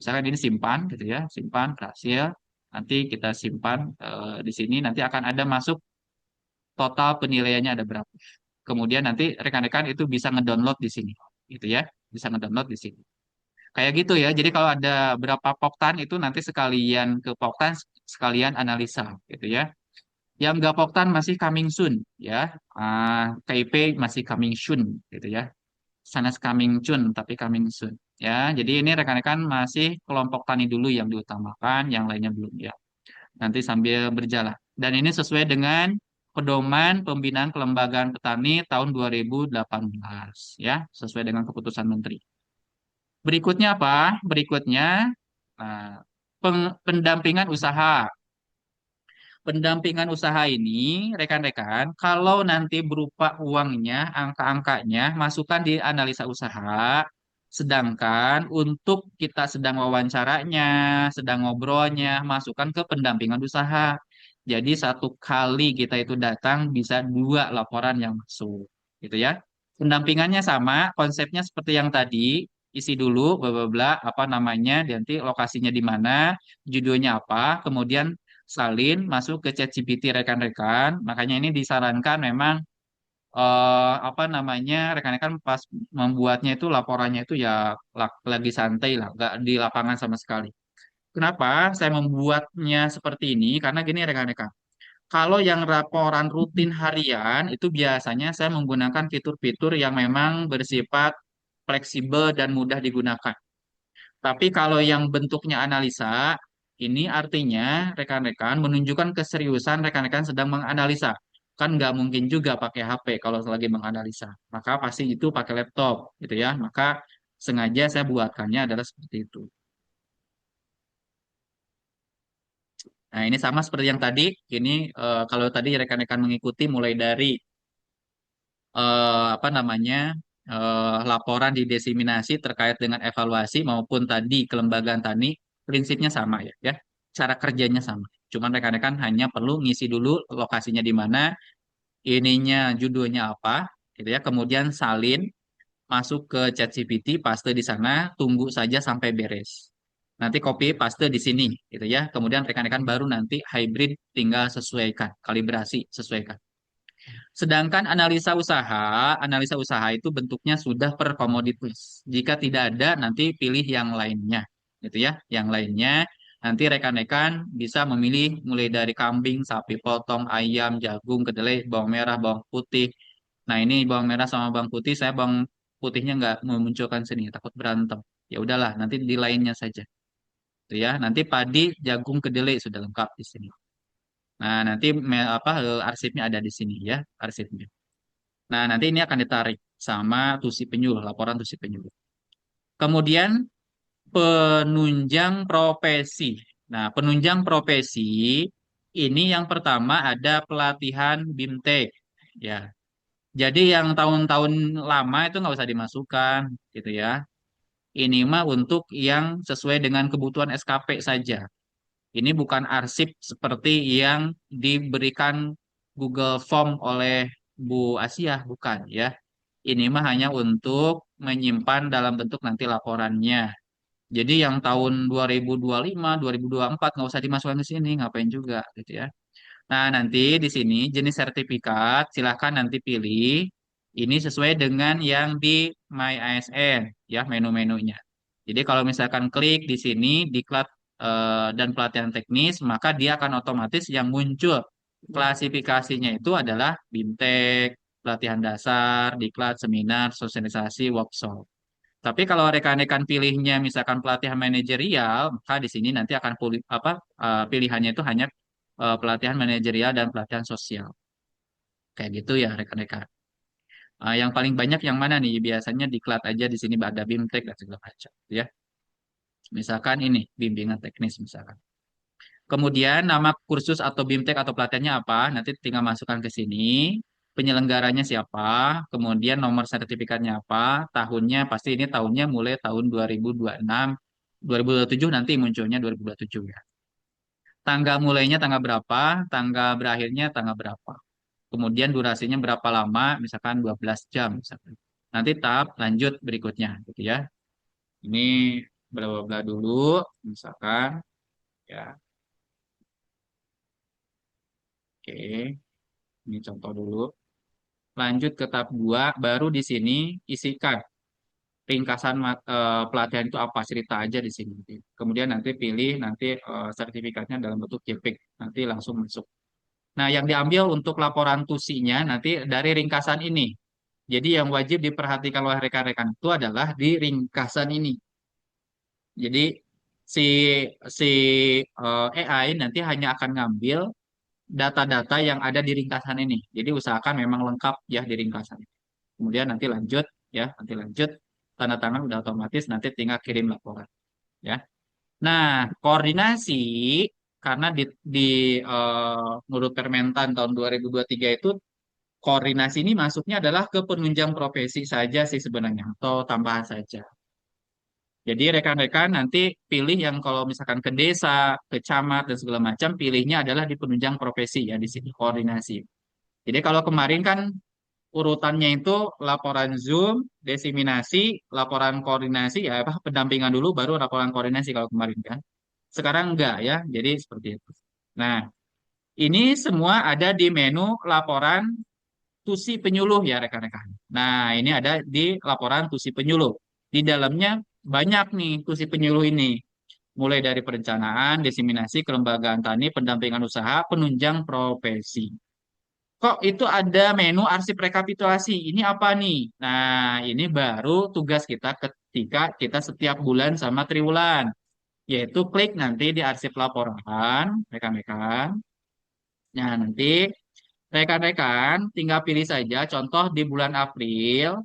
Misalkan ini simpan gitu ya, simpan berhasil. Nanti kita simpan di sini, nanti akan ada masuk total penilaiannya ada berapa. Kemudian nanti rekan-rekan itu bisa ngedownload di sini, gitu ya, bisa ngedownload di sini. Kayak gitu ya. Jadi kalau ada berapa poktan itu nanti sekalian ke poktan sekalian analisa gitu ya. Yang nggak poktan masih coming soon ya. KIP masih coming soon gitu ya. Sanes coming soon tapi coming soon ya. Jadi ini rekan-rekan masih kelompok tani dulu yang diutamakan, yang lainnya belum ya. Nanti sambil berjalan. Dan ini sesuai dengan Pedoman Pembinaan Kelembagaan Petani tahun 2018 ya, sesuai dengan keputusan Menteri. Berikutnya apa? Berikutnya nah, pendampingan usaha. Pendampingan usaha ini, rekan-rekan, kalau nanti berupa uangnya, angka-angkanya, masukkan di analisa usaha. Sedangkan untuk kita sedang wawancaranya, sedang ngobrolnya, masukkan ke pendampingan usaha. Jadi satu kali kita itu datang bisa dua laporan yang masuk, gitu ya. Pendampingannya sama, konsepnya seperti yang tadi, isi dulu, bla bla bla, apa namanya, nanti lokasinya di mana, judulnya apa, kemudian salin masuk ke ChatGPT rekan-rekan. Makanya ini disarankan memang apa namanya rekan-rekan pas membuatnya itu laporannya itu ya lagi santai lah, nggak di lapangan sama sekali. Kenapa saya membuatnya seperti ini? Karena gini rekan-rekan. Kalau yang laporan rutin harian itu biasanya saya menggunakan fitur-fitur yang memang bersifat fleksibel dan mudah digunakan. Tapi kalau yang bentuknya analisa, ini artinya rekan-rekan menunjukkan keseriusan rekan-rekan sedang menganalisa. Kan nggak mungkin juga pakai HP kalau lagi menganalisa. Maka pasti itu pakai laptop, gitu ya. Maka sengaja saya buatkannya adalah seperti itu. Nah, ini sama seperti yang tadi. Ini kalau tadi rekan-rekan mengikuti mulai dari apa namanya laporan didiseminasi terkait dengan evaluasi maupun tadi kelembagaan tani prinsipnya sama ya, ya cara kerjanya sama. Cuman rekan-rekan hanya perlu ngisi dulu lokasinya di mana, ininya judulnya apa, gitu ya. Kemudian salin masuk ke ChatGPT, paste di sana, tunggu saja sampai beres. Nanti copy paste di sini, gitu ya. Kemudian rekan-rekan baru nanti hybrid tinggal sesuaikan, kalibrasi sesuaikan. Sedangkan analisa usaha itu bentuknya sudah per komoditas. Jika tidak ada, nanti pilih yang lainnya, gitu ya. Yang lainnya, nanti rekan-rekan bisa memilih mulai dari kambing, sapi potong, ayam, jagung, kedelai, bawang merah, bawang putih. Nah ini bawang merah sama bawang putih, saya bawang putihnya nggak memunculkan sini, takut berantem. Ya udahlah, nanti di lainnya saja, gitu ya. Nanti padi, jagung, kedelai sudah lengkap di sini. Nah nanti arsipnya ada di sini ya, arsipnya. Nah, nanti ini akan ditarik sama tusi penyuluh, laporan tusi penyuluh. Kemudian penunjang profesi. Nah, penunjang profesi ini yang pertama ada pelatihan BIMTEK. Ya, jadi yang tahun-tahun lama itu nggak usah dimasukkan, gitu ya. Ini mah untuk yang sesuai dengan kebutuhan SKP saja. Ini bukan arsip seperti yang diberikan Google Form oleh Bu Asia, bukan ya. Ini mah hanya untuk menyimpan dalam bentuk nanti laporannya. Jadi yang tahun 2025, 2024 nggak usah dimasukkan ke sini, ngapain juga gitu ya. Nah, nanti di sini jenis sertifikat silahkan nanti pilih. Ini sesuai dengan yang di My ASN ya menu-menunya. Jadi kalau misalkan klik di sini diklat dan pelatihan teknis, maka dia akan otomatis yang muncul klasifikasinya itu adalah BIMTEK, pelatihan dasar, diklat, seminar, sosialisasi, workshop. Tapi kalau rekan-rekan pilihnya misalkan pelatihan manajerial, maka di sini nanti akan pilihannya itu hanya pelatihan manajerial dan pelatihan sosial. Kayak gitu ya rekan-rekan. Yang paling banyak yang mana nih? Biasanya diklat aja di sini ada BIMTEK dan segala macam, ya. Misalkan ini bimbingan teknis misalkan. Kemudian nama kursus atau BIMTEK atau pelatihannya apa? Nanti tinggal masukkan ke sini. Penyelenggaranya siapa? Kemudian nomor sertifikatnya apa? Tahunnya pasti ini tahunnya mulai tahun 2026, 2027 nanti munculnya 2027 ya. Tanggal mulainya tanggal berapa? Tanggal berakhirnya tanggal berapa? Kemudian durasinya berapa lama? Misalkan 12 jam misalkan. Nanti tahap lanjut berikutnya gitu ya. Ini bla bla bla dulu misalkan ya. Oke, ini contoh dulu. Lanjut ke tahap 2, baru di sini isikan ringkasan pelatihan itu apa, cerita aja di sini. Kemudian nanti pilih nanti sertifikatnya dalam bentuk JPEG, nanti langsung masuk. Nah, yang diambil untuk laporan tusinya nanti dari ringkasan ini. Jadi yang wajib diperhatikan oleh rekan-rekan itu adalah di ringkasan ini. Jadi si si AI nanti hanya akan ngambil data-data yang ada di ringkasan ini. Jadi usahakan memang lengkap ya di ringkasan. Kemudian nanti lanjut ya, nanti lanjut tanda tangan udah otomatis nanti tinggal kirim laporan ya. Nah, koordinasi karena di menurut Permentan tahun 2023 itu koordinasi ini masuknya adalah ke penunjang profesi saja sih sebenarnya atau tambahan saja. Jadi rekan-rekan nanti pilih yang kalau misalkan ke desa, ke camat dan segala macam pilihnya adalah di penunjang profesi ya di sini koordinasi. Jadi kalau kemarin kan urutannya itu laporan Zoom, diseminasi, laporan koordinasi, ya apa pendampingan dulu baru laporan koordinasi kalau kemarin kan. Sekarang enggak ya, jadi seperti itu. Nah, ini semua ada di menu laporan tusi penyuluh ya rekan-rekan. Nah, ini ada di laporan tusi penyuluh. Di dalamnya banyak nih tusi penyuluh ini. Mulai dari perencanaan, diseminasi, kelembagaan tani, pendampingan usaha, penunjang profesi. Kok itu ada menu arsip rekapitulasi? Ini apa nih? Nah, ini baru tugas kita ketika kita setiap bulan sama triwulan, yaitu klik nanti di arsip laporan, rekan-rekan. Nah, nanti rekan-rekan tinggal pilih saja contoh di bulan April,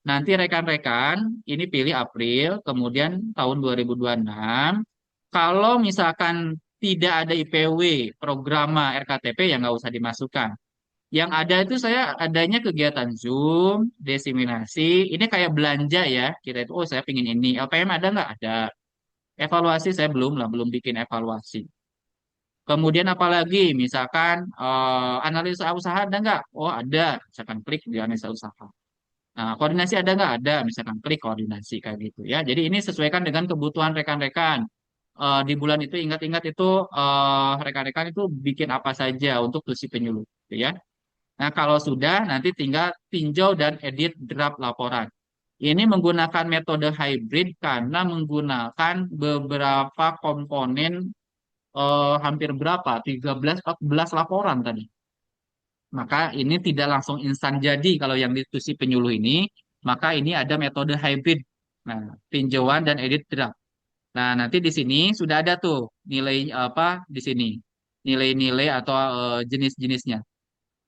nanti rekan-rekan ini pilih April, kemudian tahun 2026. Kalau misalkan tidak ada IPW, programa RKTP yang nggak usah dimasukkan. Yang ada itu saya adanya kegiatan Zoom, diseminasi, ini kayak belanja ya. Kita itu, oh saya pingin ini. LPM ada nggak? Ada. Evaluasi saya belum lah, belum bikin evaluasi. Kemudian apalagi, misalkan analisa usaha ada nggak? Oh ada, misalkan klik di analisa usaha. Nah, koordinasi ada nggak? Ada, misalkan klik koordinasi kayak gitu ya. Jadi ini sesuaikan dengan kebutuhan rekan-rekan. Di bulan itu ingat-ingat itu rekan-rekan itu bikin apa saja untuk tusi penyuluh, gitu ya. Nah, kalau sudah nanti tinggal tinjau dan edit draft laporan. Ini menggunakan metode hybrid karena menggunakan beberapa komponen hampir berapa? 13 14 laporan tadi. Maka ini tidak langsung instan jadi kalau yang diskusi penyuluh ini, maka ini ada metode hybrid. Nah, tinjauan dan edit draft. Nah, nanti di sini sudah ada tuh nilai apa di sini. Nilai-nilai atau jenis-jenisnya.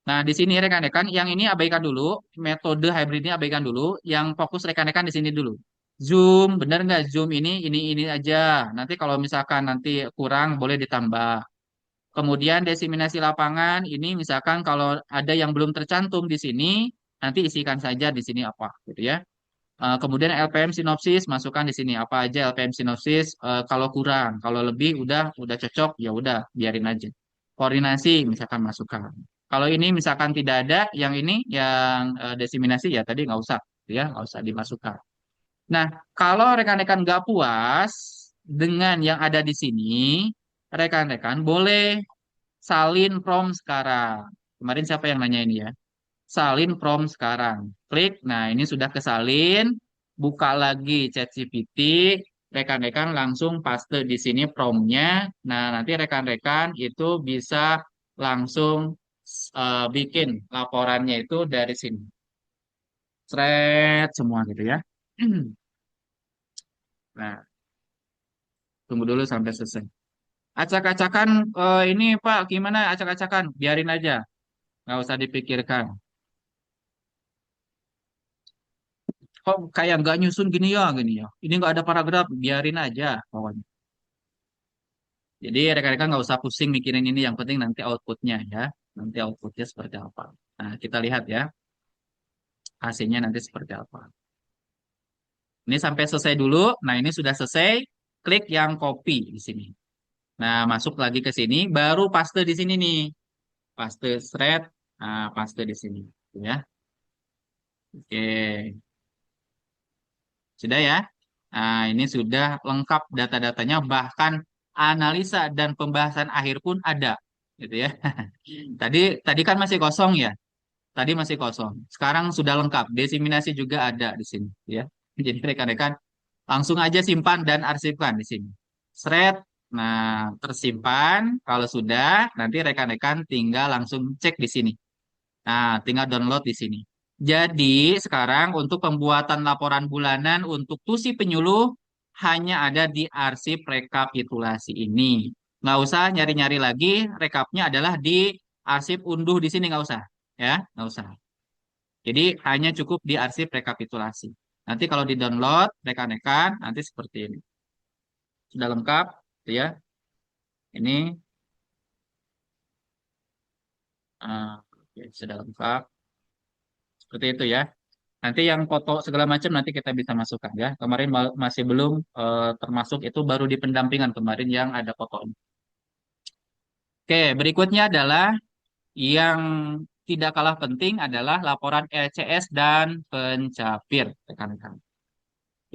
Nah, di sini rekan-rekan, yang ini abaikan dulu, metode hybrid ini abaikan dulu, yang fokus rekan-rekan di sini dulu. Zoom, benar nggak Zoom ini aja. Nanti kalau misalkan nanti kurang boleh ditambah. Kemudian diseminasi lapangan, ini misalkan kalau ada yang belum tercantum di sini, nanti isikan saja di sini apa, gitu ya. Kemudian LPM sinopsis, masukkan di sini apa aja LPM sinopsis. Kalau kurang, kalau lebih udah cocok, ya udah biarin aja. Koordinasi, misalkan masukkan. Kalau ini misalkan tidak ada, yang ini yang diseminasi ya tadi nggak usah, gitu ya nggak usah dimasukkan. Nah, kalau rekan-rekan nggak puas dengan yang ada di sini, rekan-rekan boleh salin prom sekarang. Kemarin siapa yang nanya ini ya? Salin prom sekarang. Klik, nah ini sudah kesalin. Buka lagi ChatGPT, rekan-rekan langsung paste di sini promnya. Nah, nanti rekan-rekan itu bisa langsung bikin laporannya itu dari sini. Seret semua gitu ya. Nah, tunggu dulu sampai selesai. Acak-acakan ini Pak, gimana acak-acakan? Biarin aja, nggak usah dipikirkan. Kok kayak nggak nyusun gini ya, gini ya. Ini nggak ada paragraf, biarin aja pokoknya. Jadi rekan-rekan nggak usah pusing mikirin ini, yang penting nanti outputnya ya. Nanti outputnya seperti apa. Nah, kita lihat ya, hasilnya nanti seperti apa. Ini sampai selesai dulu. Nah, ini sudah selesai. Klik yang copy di sini. Nah, masuk lagi ke sini, baru paste di sini nih. Paste thread, nah, paste di sini. Ya, oke. Sudah ya. Nah, ini sudah lengkap data-datanya, bahkan analisa dan pembahasan akhir pun ada, gitu ya. Tadi tadi kan masih kosong ya. Tadi masih kosong. Sekarang sudah lengkap. Desiminasi juga ada di sini, ya. Jadi rekan-rekan langsung aja simpan dan arsipkan di sini. Thread, nah tersimpan. Kalau sudah, nanti rekan-rekan tinggal langsung cek di sini. Nah, tinggal download di sini. Jadi, sekarang untuk pembuatan laporan bulanan untuk tusi penyuluh hanya ada di arsip rekapitulasi ini. Nggak usah nyari-nyari lagi, rekapnya adalah di arsip unduh di sini, nggak usah. Ya, nggak usah. Jadi, hanya cukup di arsip rekapitulasi. Nanti kalau di-download, rekan-rekan, nanti seperti ini. Sudah lengkap, gitu ya. Ini, oke, sudah lengkap. Seperti itu ya. Nanti yang foto segala macam nanti kita bisa masukkan ya. Kemarin masih belum termasuk itu baru di pendampingan kemarin yang ada fotonya. Oke, berikutnya adalah yang tidak kalah penting adalah laporan LCS dan pencapir, rekan-rekan.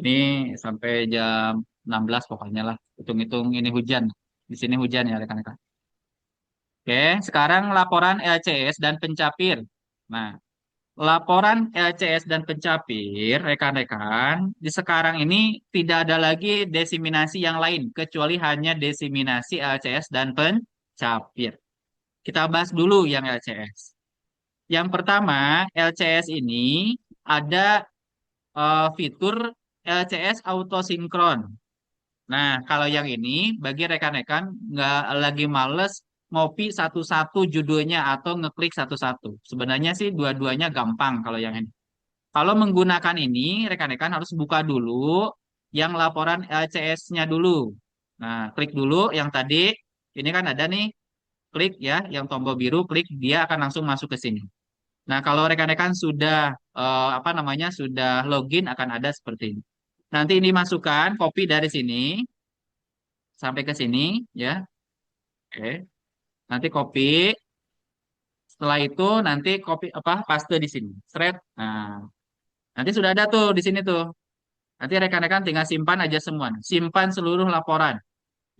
Ini sampai jam 16 pokoknya lah. Hitung-hitung ini hujan. Di sini hujan ya, rekan-rekan. Oke, sekarang laporan LCS dan pencapir. Nah, laporan LCS dan pencapir, rekan-rekan, di sekarang ini tidak ada lagi desiminasi yang lain, kecuali hanya desiminasi LCS dan pencapir. Kita bahas dulu yang LCS. Yang pertama, LCS ini ada fitur LCS autosinkron. Nah, kalau yang ini bagi rekan-rekan nggak lagi males ngopi satu-satu judulnya atau ngeklik satu-satu. Sebenarnya sih dua-duanya gampang kalau yang ini. Kalau menggunakan ini, rekan-rekan harus buka dulu yang laporan LCS-nya dulu. Nah, klik dulu yang tadi. Ini kan ada nih, klik ya, yang tombol biru, klik dia akan langsung masuk ke sini. Nah, kalau rekan-rekan sudah apa namanya sudah login akan ada seperti ini. Nanti ini masukkan copy dari sini sampai ke sini ya. Oke. Nanti copy. Setelah itu nanti copy apa paste di sini. Thread. Nah, nanti sudah ada tuh di sini tuh. Nanti rekan-rekan tinggal simpan aja semua. Simpan seluruh laporan.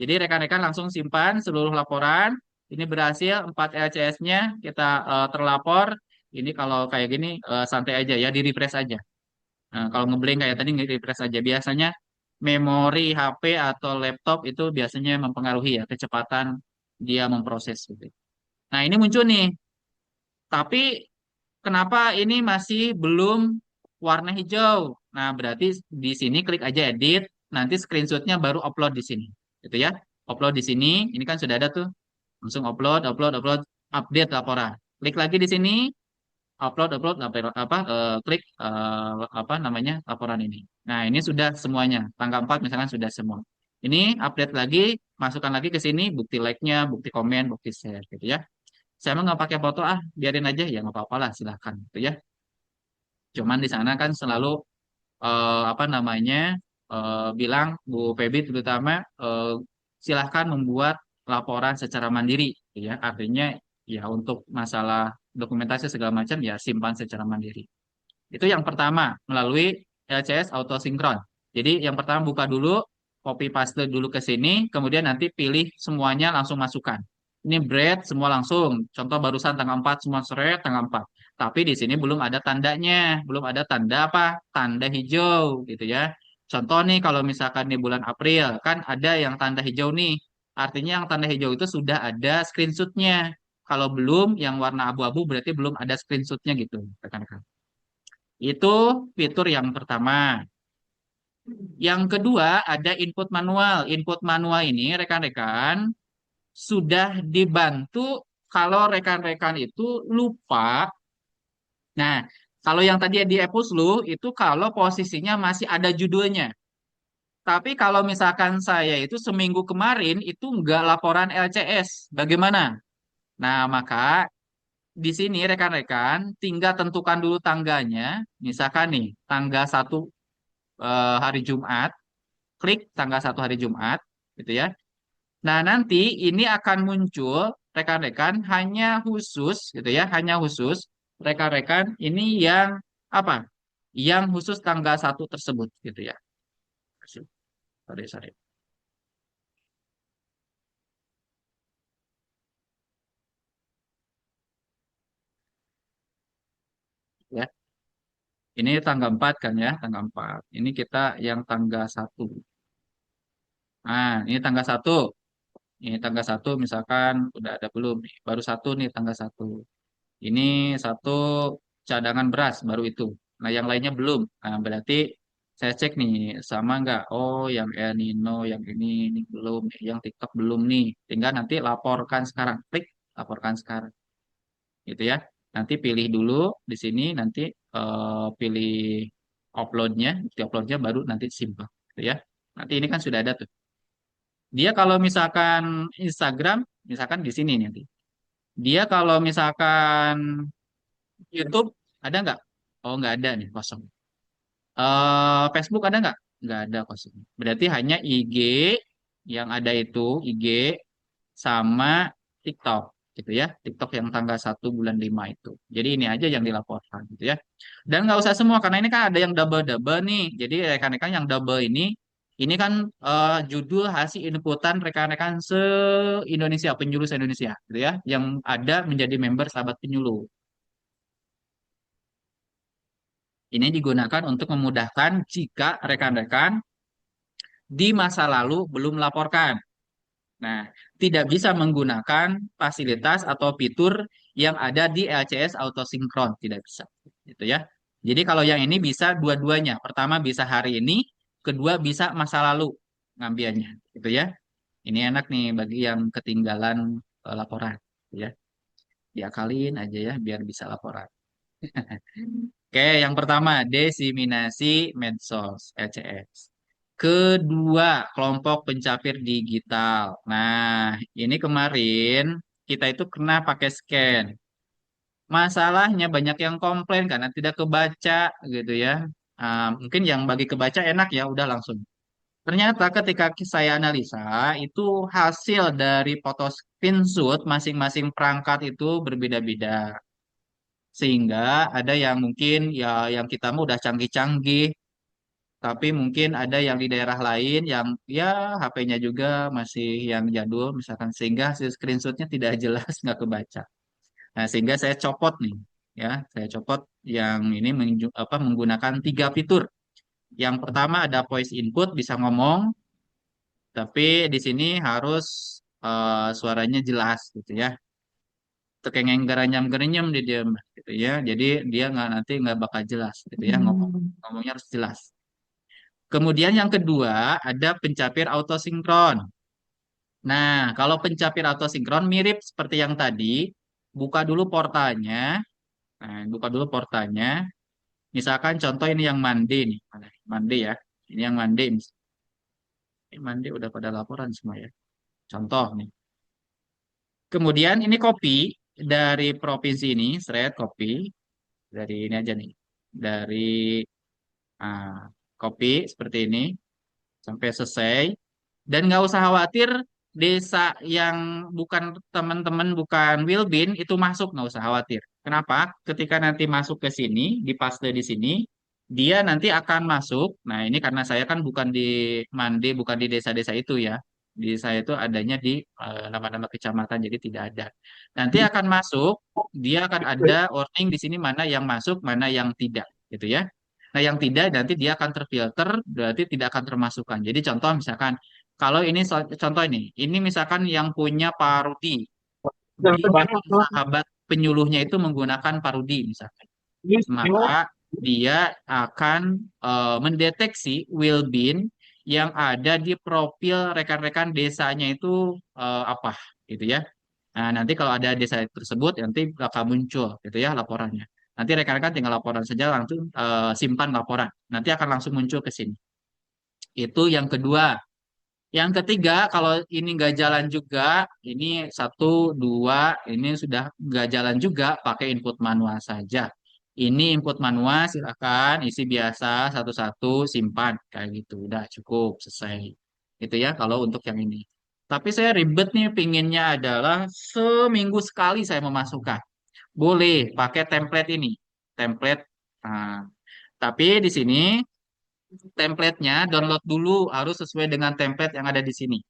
Jadi rekan-rekan langsung simpan seluruh laporan. Ini berhasil 4 LCS-nya kita terlapor. Ini kalau kayak gini santai aja ya, di refresh aja. Nah, kalau ngeblank kayak tadi nge-refresh aja. Biasanya memori HP atau laptop itu biasanya mempengaruhi ya kecepatan dia memproses gitu. Nah, ini muncul nih. Tapi kenapa ini masih belum warna hijau? Nah, berarti di sini klik aja edit, nanti screenshotnya baru upload di sini. Gitu ya. Upload di sini, ini kan sudah ada tuh. Langsung upload, upload, upload, update laporan. Klik lagi di sini, upload, upload, apa, klik apa namanya laporan ini. Nah, ini sudah semuanya. Tanggal 4 misalkan sudah semua. Ini update lagi, masukkan lagi ke sini bukti like-nya, bukti komen, bukti share gitu ya. Saya mah nggak pakai foto biarin aja ya nggak apa-apa lah silahkan gitu ya. Cuman di sana kan selalu apa namanya bilang Bu Febi terutama silahkan membuat laporan secara mandiri gitu ya. Artinya ya untuk masalah dokumentasi segala macam ya simpan secara mandiri. Itu yang pertama melalui LCS autosinkron. Jadi yang pertama buka dulu, copy paste dulu ke sini, kemudian nanti pilih semuanya langsung masukkan. Ini bread semua langsung. Contoh barusan tanggal 4 semua seret tanggal 4. Tapi di sini belum ada tandanya, belum ada tanda apa? Tanda hijau gitu ya. Contoh nih kalau misalkan di bulan April kan ada yang tanda hijau nih. Artinya yang tanda hijau itu sudah ada screenshotnya. Kalau belum yang warna abu-abu berarti belum ada screenshotnya gitu, rekan-rekan. Itu fitur yang pertama. Yang kedua ada input manual. Input manual ini rekan-rekan sudah dibantu kalau rekan-rekan itu lupa. Nah, kalau yang tadi di Epuslu itu kalau posisinya masih ada judulnya. Tapi kalau misalkan saya itu seminggu kemarin itu nggak laporan LCS, bagaimana? Nah, maka di sini rekan-rekan tinggal tentukan dulu tangganya. Misalkan nih, tanggal 1 hari Jumat, klik tanggal 1 hari Jumat, gitu ya. Nah, nanti ini akan muncul rekan-rekan hanya khusus gitu ya, hanya khusus rekan-rekan ini yang apa? Yang khusus tanggal 1 tersebut gitu ya. Sorry, sorry. Ya. Ini tanggal 4 kan ya, tanggal 4. Ini kita yang tanggal 1. Nah, ini tanggal 1. Ini tanggal 1 misalkan udah ada belum nih? Baru 1 nih tanggal 1. Ini 1 cadangan beras baru itu. Nah, yang lainnya belum. Nah, berarti saya cek nih sama nggak? Oh, yang El Nino, yang ini belum, yang TikTok belum nih. Tinggal nanti laporkan sekarang. Klik laporkan sekarang. Gitu ya. Nanti pilih dulu di sini, nanti pilih uploadnya, di uploadnya baru nanti simpan. Gitu ya. Nanti ini kan sudah ada tuh. Dia kalau misalkan Instagram, misalkan di sini nanti. Dia kalau misalkan YouTube ada nggak? Oh, nggak ada nih, kosong. Facebook ada nggak? Nggak ada, kosong. Berarti hanya IG yang ada itu IG sama TikTok gitu ya. TikTok yang tanggal 1 bulan 5 itu. Jadi ini aja yang dilaporkan gitu ya. Dan nggak usah semua karena ini kan ada yang double-double nih. Jadi rekan-rekan yang double ini kan judul hasil inputan rekan-rekan se-Indonesia, penyuluh se-Indonesia gitu ya. Yang ada menjadi member sahabat penyuluh. Ini digunakan untuk memudahkan jika rekan-rekan di masa lalu belum melaporkan. Nah, tidak bisa menggunakan fasilitas atau fitur yang ada di LCS autosinkron, tidak bisa. Gitu ya. Jadi kalau yang ini bisa dua-duanya. Pertama bisa hari ini, kedua bisa masa lalu ngambilnya, gitu ya. Ini enak nih bagi yang ketinggalan laporan, gitu ya. Diakalin aja ya biar bisa laporan. Oke, yang pertama diseminasi medsos LCS. Kedua, kelompok pencapir digital. Nah, ini kemarin kita itu kena pakai scan. Masalahnya banyak yang komplain karena tidak kebaca gitu ya. Mungkin yang bagi kebaca enak ya, udah langsung. Ternyata ketika saya analisa, itu hasil dari foto screenshot masing-masing perangkat itu berbeda-beda. Sehingga ada yang mungkin ya yang kita mau udah canggih-canggih, tapi mungkin ada yang di daerah lain yang ya HP-nya juga masih yang jadul misalkan sehingga si screenshotnya tidak jelas nggak kebaca. Nah, sehingga saya copot nih ya, saya copot yang ini menggunakan 3 fitur. Yang pertama ada voice input bisa ngomong, tapi di sini harus suaranya jelas gitu ya. Tekengeng geranyam gerenyem di dia gitu ya. Jadi dia nggak nanti nggak bakal jelas gitu ya ngomongnya harus jelas. Kemudian yang kedua ada pencapir autosinkron. Nah, kalau pencapir autosinkron mirip seperti yang tadi, buka dulu portalnya. Nah, buka dulu portalnya. Misalkan contoh ini yang mandi nih. Mana nih? Mandi ya. Ini yang mandi. Ini mandi udah pada laporan semua ya. Contoh nih. Kemudian ini copy dari provinsi ini, thread copy dari ini aja nih. Dari ah, copy seperti ini sampai selesai. Dan nggak usah khawatir desa yang bukan teman-teman bukan Wilbin itu masuk nggak usah khawatir. Kenapa? Ketika nanti masuk ke sini di paste di sini dia nanti akan masuk. Nah ini karena saya kan bukan di Mande bukan di desa-desa itu ya. Di saya itu adanya di nama-nama kecamatan jadi tidak ada. Nanti akan masuk dia akan ada warning di sini mana yang masuk mana yang tidak gitu ya. Nah yang tidak nanti dia akan terfilter berarti tidak akan termasukkan. Jadi contoh misalkan kalau ini contoh ini misalkan yang punya Parudi, dia sahabat penyuluhnya itu menggunakan Parudi misalkan, maka dia akan mendeteksi will bin yang ada di profil rekan-rekan desanya itu apa gitu ya. Nah, nanti kalau ada desa tersebut nanti bakal muncul gitu ya laporannya. Nanti rekan-rekan tinggal laporan saja langsung simpan laporan. Nanti akan langsung muncul ke sini. Itu yang kedua. Yang ketiga, kalau ini nggak jalan juga, ini satu, dua, ini sudah nggak jalan juga, pakai input manual saja. Ini input manual, silakan isi biasa, satu-satu, simpan. Kayak gitu, udah cukup, selesai. Itu ya, kalau untuk yang ini. Tapi saya ribet nih, pinginnya adalah seminggu sekali saya memasukkan. Boleh pakai template ini. Template. Nah, tapi di sini templatenya download dulu harus sesuai dengan template yang ada di sini.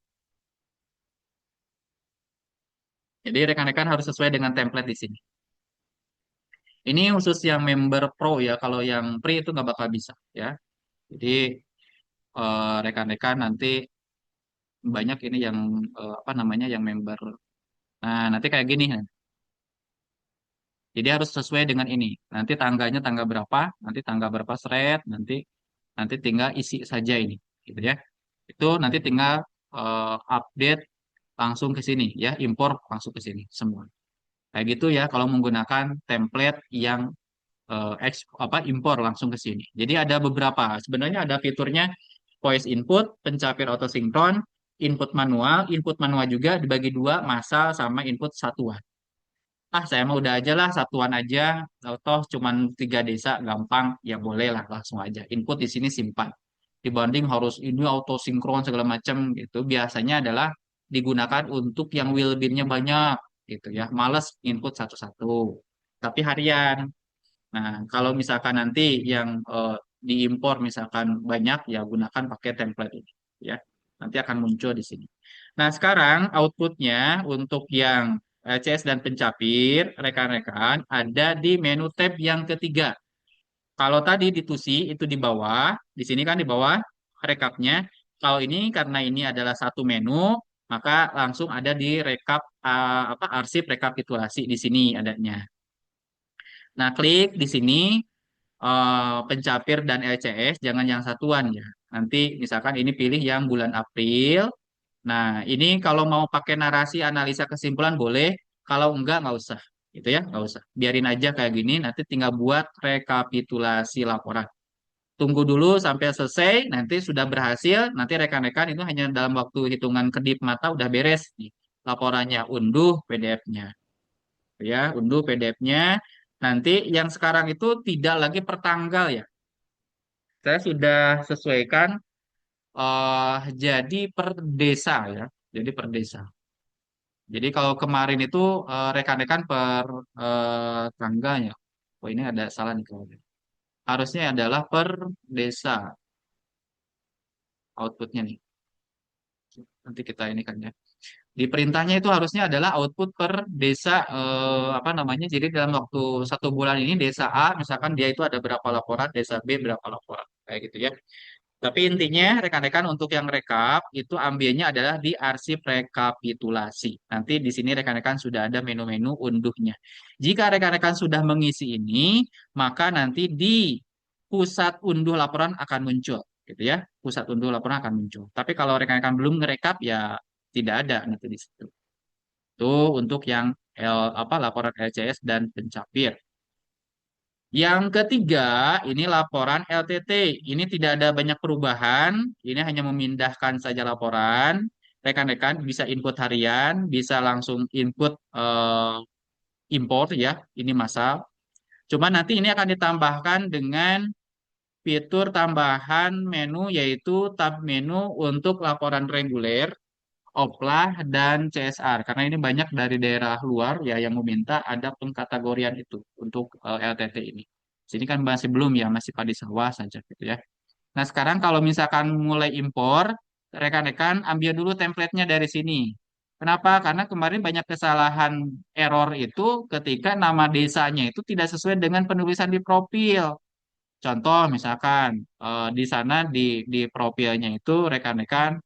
Jadi rekan-rekan harus sesuai dengan template di sini. Ini khusus yang member pro ya. Kalau yang free itu nggak bakal bisa ya. Jadi rekan-rekan nanti banyak ini yang apa namanya yang member. Nah nanti kayak gini. Jadi harus sesuai dengan ini. Nanti tanggalnya tanggal berapa, nanti tanggal berapa thread, nanti tinggal isi saja ini, gitu ya. Itu nanti tinggal update langsung ke sini ya, impor langsung ke sini semua. Kayak gitu ya kalau menggunakan template yang apa impor langsung ke sini. Jadi ada beberapa. Sebenarnya ada fiturnya voice input, pencapir autosinkron, input manual juga dibagi dua, massal sama input satuan. Ah, saya mah udah aja lah satuan aja. Toh cuman 3 desa, gampang. Ya boleh lah langsung aja. Input di sini simpan. Dibanding harus ini autosinkron segala macam gitu. Biasanya adalah digunakan untuk yang will bin-nya banyak gitu ya. Males input satu-satu. Tapi harian. Nah, kalau misalkan nanti yang diimpor misalkan banyak, ya gunakan pakai template ini, ya. Nanti akan muncul di sini. Nah, sekarang outputnya untuk yang LCS dan pencapir, rekan-rekan, ada di menu tab yang ketiga. Kalau tadi di TUSI itu di bawah, di sini kan di bawah rekapnya. Kalau ini karena ini adalah satu menu, maka langsung ada di rekap apa arsip rekapitulasi di sini adanya. Nah, klik di sini pencapir dan LCS, jangan yang satuan ya. Nanti misalkan ini pilih yang bulan April. Nah, ini kalau mau pakai narasi analisa kesimpulan boleh, kalau enggak nggak usah. Gitu ya, nggak usah. Biarin aja kayak gini, nanti tinggal buat rekapitulasi laporan. Tunggu dulu sampai selesai, nanti sudah berhasil, nanti rekan-rekan itu hanya dalam waktu hitungan kedip mata udah beres nih. Laporannya unduh PDF-nya ya, unduh PDF-nya. Nanti yang sekarang itu tidak lagi per tanggal ya. Saya sudah sesuaikan jadi per desa ya. Jadi per desa. Jadi kalau kemarin itu rekan-rekan per tanggalnya. Oh ini ada salah nih kalau ini. Harusnya adalah per desa outputnya nih. Nanti kita ini kan ya. Di perintahnya itu harusnya adalah output per desa apa namanya. Jadi dalam waktu 1 bulan ini desa A misalkan dia itu ada berapa laporan, desa B berapa laporan kayak gitu ya. Tapi intinya rekan-rekan untuk yang rekap itu ambilnya adalah di arsip rekapitulasi. Nanti di sini rekan-rekan sudah ada menu-menu unduhnya. Jika rekan-rekan sudah mengisi ini, maka nanti di pusat unduh laporan akan muncul, gitu ya. Pusat unduh laporan akan muncul. Tapi kalau rekan-rekan belum ngerekap ya tidak ada nanti di situ. Itu untuk yang apa laporan LCS dan pencapir. Yang ketiga, ini laporan LTT. Ini tidak ada banyak perubahan. Ini hanya memindahkan saja laporan. Rekan-rekan bisa input harian, bisa langsung input import ya. Ini massal. Cuma nanti ini akan ditambahkan dengan fitur tambahan menu yaitu tab menu untuk laporan reguler, oplah, dan CSR. Karena ini banyak dari daerah luar ya yang meminta ada pengkategorian itu untuk LTT ini. Sini kan masih belum ya, masih padi sawah saja gitu ya. Nah sekarang kalau misalkan mulai impor, rekan-rekan ambil dulu template-nya dari sini. Kenapa? Karena kemarin banyak kesalahan error itu ketika nama desanya itu tidak sesuai dengan penulisan di profil. Contoh misalkan di sana di profilnya itu rekan-rekan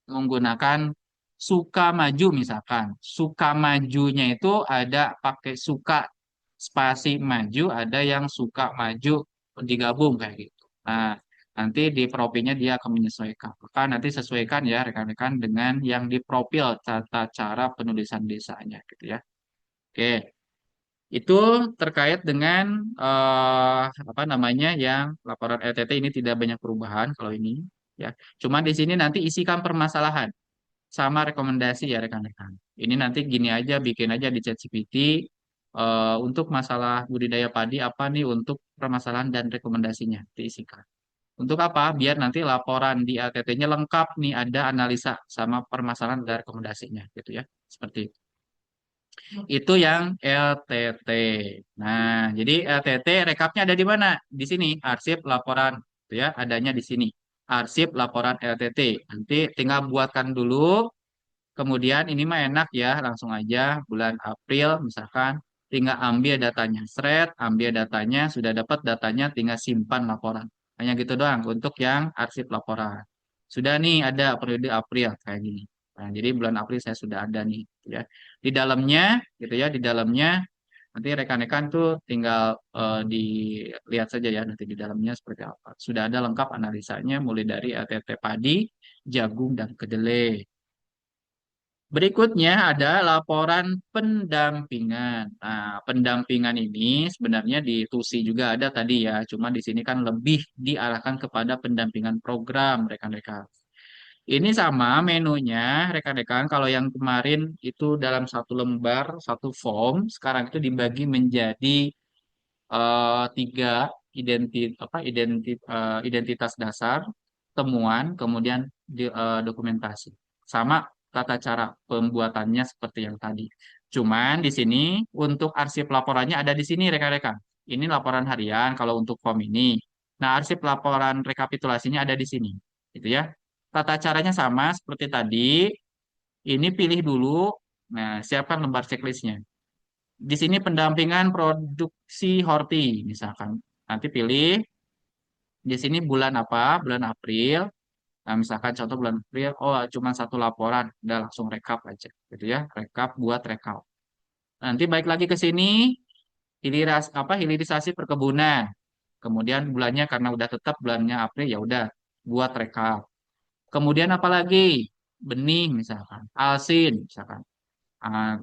menggunakan suka maju misalkan. Suka majunya itu ada pakai suka. spasi maju, ada yang suka maju digabung kayak gitu. Nah, nanti di profilnya dia akan menyesuaikan. Maka nanti sesuaikan ya rekan-rekan dengan yang di profil tata cara penulisan desanya gitu ya. Oke, itu terkait dengan apa namanya yang laporan LTT ini tidak banyak perubahan kalau ini ya. Cuma di sini nanti isikan permasalahan sama rekomendasi ya rekan-rekan. Ini nanti gini aja, bikin aja di ChatGPT untuk masalah budidaya padi apa nih untuk permasalahan dan rekomendasinya diisikan. Untuk apa? Biar nanti laporan di LTT-nya lengkap nih ada analisa sama permasalahan dan rekomendasinya gitu ya. Seperti itu. Itu yang LTT. Nah, jadi LTT rekapnya ada di mana? Di sini, arsip laporan, gitu ya, adanya di sini. Arsip laporan LTT. Nanti tinggal buatkan dulu. Kemudian ini mah enak ya, langsung aja bulan April misalkan tinggal ambil datanya, ambil datanya, sudah dapat datanya, tinggal simpan laporan. Hanya gitu doang untuk yang arsip laporan. Sudah nih ada periode April kayak gini. Nah, jadi bulan April saya sudah ada nih, gitu ya. Di dalamnya, gitu ya, di dalamnya nanti rekan-rekan tuh tinggal dilihat saja ya nanti di dalamnya seperti apa. Sudah ada lengkap analisanya mulai dari LTT padi, jagung dan kedelai. Berikutnya ada laporan pendampingan. Nah, pendampingan ini sebenarnya di TUSI juga ada tadi ya, cuma di sini kan lebih diarahkan kepada pendampingan program rekan-rekan. Ini sama menunya rekan-rekan, kalau yang kemarin itu dalam satu lembar, satu form, sekarang itu dibagi menjadi tiga identitas dasar, temuan, kemudian dokumentasi. Sama tata cara pembuatannya seperti yang tadi. Cuman di sini untuk arsip laporannya ada di sini rekan-rekan. Ini laporan harian kalau untuk form ini. Nah, arsip laporan rekapitulasinya ada di sini. Gitu ya. Tata caranya sama seperti tadi. Ini pilih dulu. Nah, siapkan lembar checklistnya. Di sini pendampingan produksi horti, misalkan. Nanti pilih di sini bulan apa? Bulan April. Nah, misalkan contoh bulan April, oh cuma satu laporan, udah langsung rekap aja, gitu ya. Rekap buat rekap. Nanti balik lagi ke sini, hilirisasi perkebunan. Kemudian bulannya karena udah tetap bulannya April ya udah buat rekap. Kemudian apa lagi? Benih misalkan, alsin misalkan.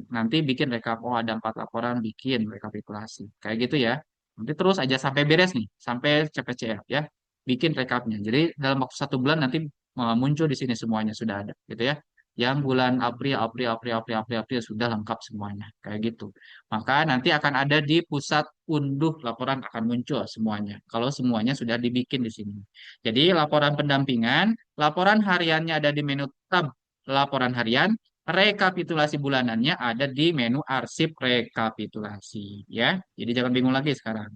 Nanti bikin rekap, oh ada 4 laporan, bikin rekapitulasi. Kayak gitu ya. Nanti terus aja sampai beres nih, sampai CPCF ya. Bikin rekapnya. Jadi dalam waktu 1 bulan nanti muncul di sini semuanya sudah ada, gitu ya. Yang bulan April, April, April, April, April, April sudah lengkap semuanya, kayak gitu. Maka nanti akan ada di pusat unduh laporan akan muncul semuanya. Kalau semuanya sudah dibikin di sini. Jadi laporan pendampingan, laporan hariannya ada di menu tab laporan harian, rekapitulasi bulanannya ada di menu arsip rekapitulasi ya. Jadi jangan bingung lagi sekarang.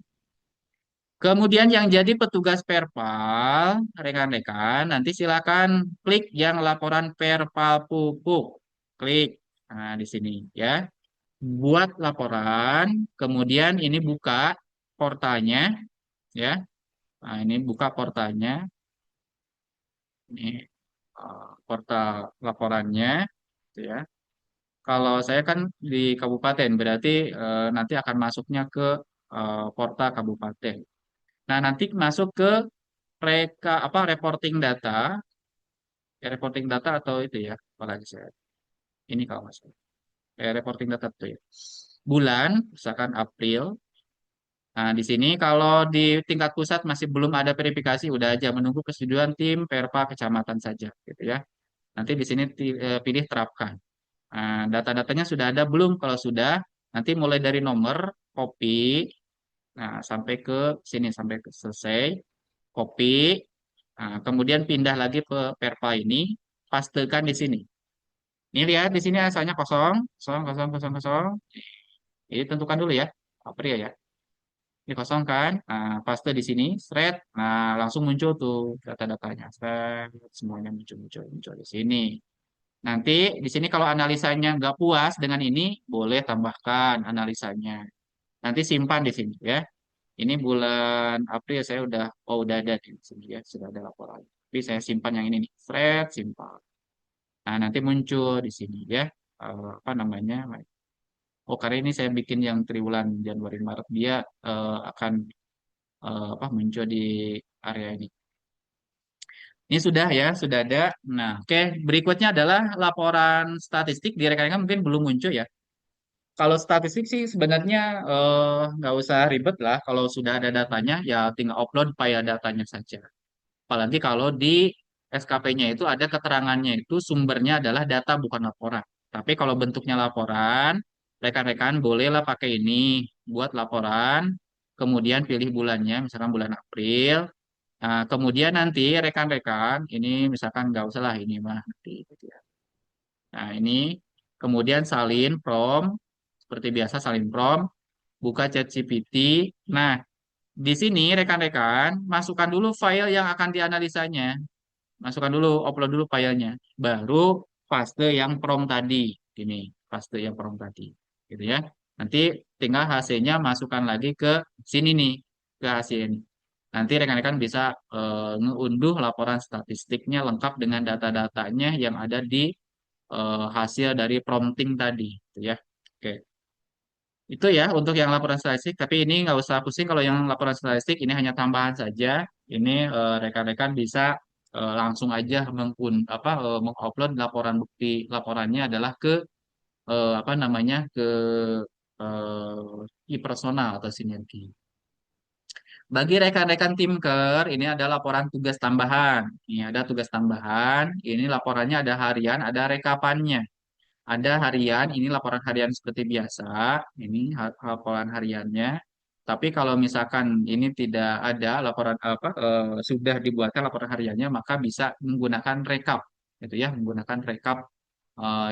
Kemudian yang jadi petugas perpal, rekan-rekan, nanti silakan klik yang laporan perpal pupuk. Klik. Nah, di sini ya. Buat laporan, kemudian ini buka portalnya ya. Nah, ini buka portalnya. Ini portal laporannya gitu ya. Kalau saya kan di kabupaten, berarti nanti akan masuknya ke portal kabupaten. Nah, nanti masuk ke reporting data, reporting data atau itu ya, apalagi saya. Ini kalau masuk. Reporting data tuh ya. Bulan, misalkan April. Nah, di sini kalau di tingkat pusat masih belum ada verifikasi, udah aja menunggu kesetujuan tim Perpa kecamatan saja, gitu ya. Nanti di sini pilih terapkan. Nah, data-datanya sudah ada belum? Kalau sudah, nanti mulai dari nomor, copy, nah sampai ke sini, sampai ke selesai, copy, nah, kemudian pindah lagi ke Perpa ini, pastekan di sini. Ini lihat di sini asalnya kosong, kosong, kosong, kosong, kosong. Ini tentukan dulu ya, April ya. Ini kosong kan? Nah, paste di sini, thread. Nah, langsung muncul tuh data-datanya. Thread, semuanya muncul-muncul muncul di sini. Nanti di sini kalau analisanya nggak puas dengan ini, boleh tambahkan analisanya. Nanti simpan di sini ya. Ini bulan April saya udah ada di sini ya, sudah ada laporan. Tapi saya simpan yang ini nih, thread simpan. Nah, nanti muncul di sini ya, apa namanya? Oh, karena ini saya bikin yang triwulan Januari Maret, dia akan apa muncul di area ini. Ini sudah ya, sudah ada. Nah, oke, berikutnya adalah laporan statistik di rekan-rekan mungkin belum muncul ya. Kalau statistik sih sebenarnya nggak usah ribet lah. Kalau sudah ada datanya, ya tinggal upload file datanya saja. Apalagi kalau di SKP-nya itu ada keterangannya itu sumbernya adalah data bukan laporan. Tapi kalau bentuknya laporan, rekan-rekan bolehlah pakai ini buat laporan, kemudian pilih bulannya, misalkan bulan April. Nah, kemudian nanti rekan-rekan, ini misalkan nggak usah lah ini mah. Nanti, gitu ya. Nah, ini kemudian salin prompt, seperti biasa salin prompt, buka ChatGPT. Nah, di sini rekan-rekan masukkan dulu file yang akan dianalisanya. Masukkan dulu, upload dulu filenya. Baru paste yang prompt tadi. Ini, paste yang prompt tadi. Gitu ya. Nanti tinggal hasilnya masukkan lagi ke sini nih, ke hasil ini. Nanti rekan-rekan bisa ngeunduh laporan statistiknya lengkap dengan data-datanya yang ada di hasil dari prompting tadi. Gitu ya. Oke. Itu ya untuk yang laporan statistik, tapi ini nggak usah pusing kalau yang laporan statistik ini hanya tambahan saja. Ini rekan-rekan bisa langsung aja mengupload laporan bukti laporannya adalah ke apa namanya ke e-personal atau sinergi. Bagi rekan-rekan Timker, ini ada laporan tugas tambahan. Ini ada tugas tambahan. Ini laporannya ada harian, ada rekapannya. Ada harian, ini laporan harian seperti biasa, ini laporan hariannya. Tapi kalau misalkan ini tidak ada laporan sudah dibuatkan laporan hariannya, maka bisa menggunakan rekap, gitu ya, menggunakan rekap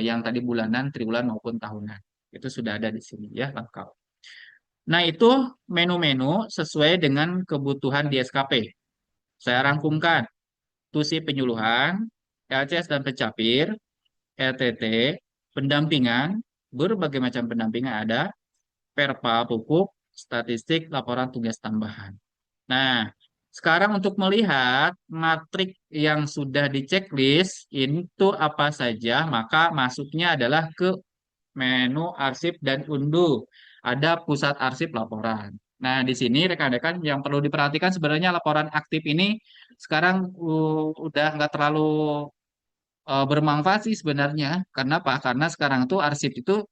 yang tadi bulanan, triwulan maupun tahunan. Itu sudah ada di sini ya, lengkap. Nah, itu menu-menu sesuai dengan kebutuhan di SKP. Saya rangkumkan, tusi penyuluhan, LCS dan pencapir, LTT, pendampingan, berbagai macam pendampingan ada, perpa, pupuk, statistik, laporan tugas tambahan. Nah, sekarang untuk melihat matrik yang sudah di checklist itu apa saja, maka masuknya adalah ke menu arsip dan unduh. Ada pusat arsip laporan. Nah, di sini rekan-rekan yang perlu diperhatikan sebenarnya laporan aktif ini sekarang udah nggak terlalu bermanfaat sih sebenarnya. Karena apa? Karena sekarang tuh arsip itu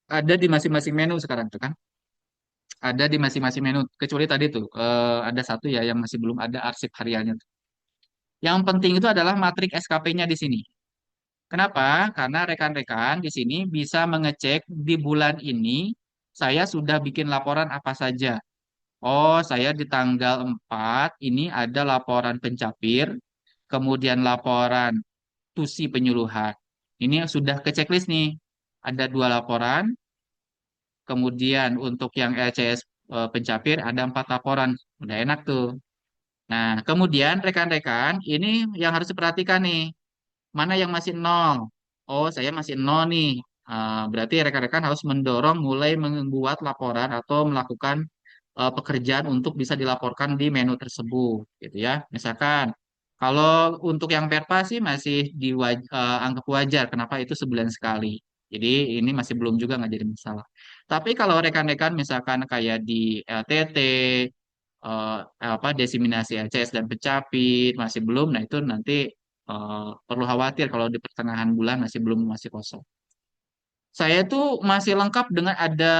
ada di masing-masing menu sekarang tuh kan. Ada di masing-masing menu. Kecuali tadi tuh ada satu ya yang masih belum ada arsip hariannya tuh. Yang penting itu adalah matrik SKP-nya di sini. Kenapa? Karena rekan-rekan di sini bisa mengecek di bulan ini saya sudah bikin laporan apa saja. Oh, saya di tanggal 4 ini ada laporan pencapir, kemudian laporan tusi penyuluhan. Ini sudah ke checklist nih. Ada dua laporan, kemudian untuk yang LCS pencapir ada 4 laporan. Udah enak tuh. Nah, kemudian rekan-rekan, ini yang harus diperhatikan nih. Mana yang masih nol? Oh, saya masih nol nih. Berarti rekan-rekan harus mendorong mulai membuat laporan atau melakukan pekerjaan untuk bisa dilaporkan di menu tersebut, gitu ya. Misalkan, kalau untuk yang perpa sih masih anggap wajar. Kenapa itu sebulan sekali? Jadi ini masih belum juga nggak jadi masalah. Tapi kalau rekan-rekan misalkan kayak di LTT, eh, desiminasi LCS dan pencapit masih belum, nah itu nanti perlu khawatir kalau di pertengahan bulan masih kosong. Saya tuh masih lengkap dengan ada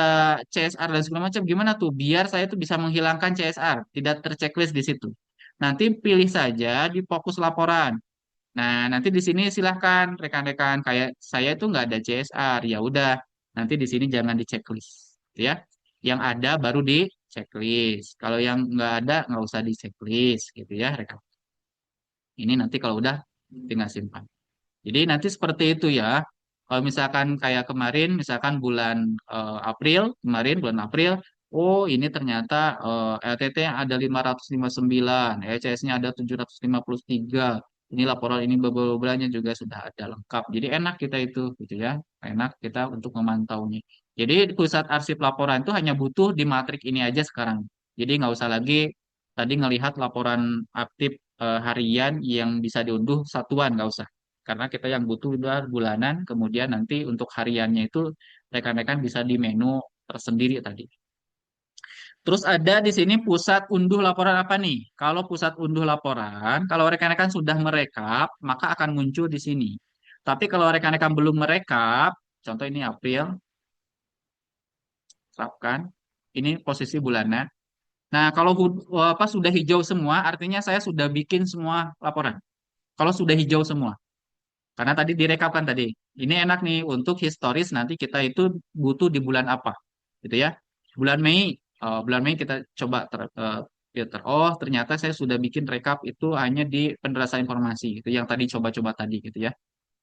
CSR dan segala macam. Gimana tuh? Biar saya tuh bisa menghilangkan CSR, tidak terchecklist di situ. Nanti pilih saja di fokus laporan. Nah, nanti di sini silahkan rekan-rekan kayak saya itu nggak ada CSR, ya udah. Nanti di sini jangan di checklist, ya. Yang ada baru di checklist. Kalau yang nggak ada nggak usah di checklist, gitu ya, rekan. Ini nanti kalau udah tinggal simpan. Jadi nanti seperti itu ya. Kalau misalkan kayak kemarin, misalkan bulan April, kemarin bulan April, oh ini ternyata LTT ada 559, ECS-nya ada 753. Ini laporan ini beberapa juga sudah ada lengkap. Jadi enak kita itu, gitu ya. Enak kita untuk memantaunya. Jadi pusat arsip laporan itu hanya butuh di matrik ini aja sekarang. Jadi nggak usah lagi tadi ngelihat laporan aktif harian yang bisa diunduh satuan, nggak usah karena kita yang butuh udah bulanan, kemudian nanti untuk hariannya itu rekan-rekan bisa di menu tersendiri tadi. Terus ada di sini pusat unduh laporan apa nih? Kalau pusat unduh laporan, kalau rekan-rekan sudah merekap, maka akan muncul di sini. Tapi kalau rekan-rekan belum merekap, contoh ini April, terapkan. Ini posisi bulanan. Nah, kalau apa sudah hijau semua, artinya saya sudah bikin semua laporan. Kalau sudah hijau semua, karena tadi direkapkan tadi. Ini enak nih untuk historis nanti kita itu butuh di bulan apa, gitu ya. Bulan Mei, bulan Mei kita coba filter. Oh, ternyata saya sudah bikin rekap itu hanya di penjelasan informasi, itu yang tadi coba-coba tadi, gitu ya.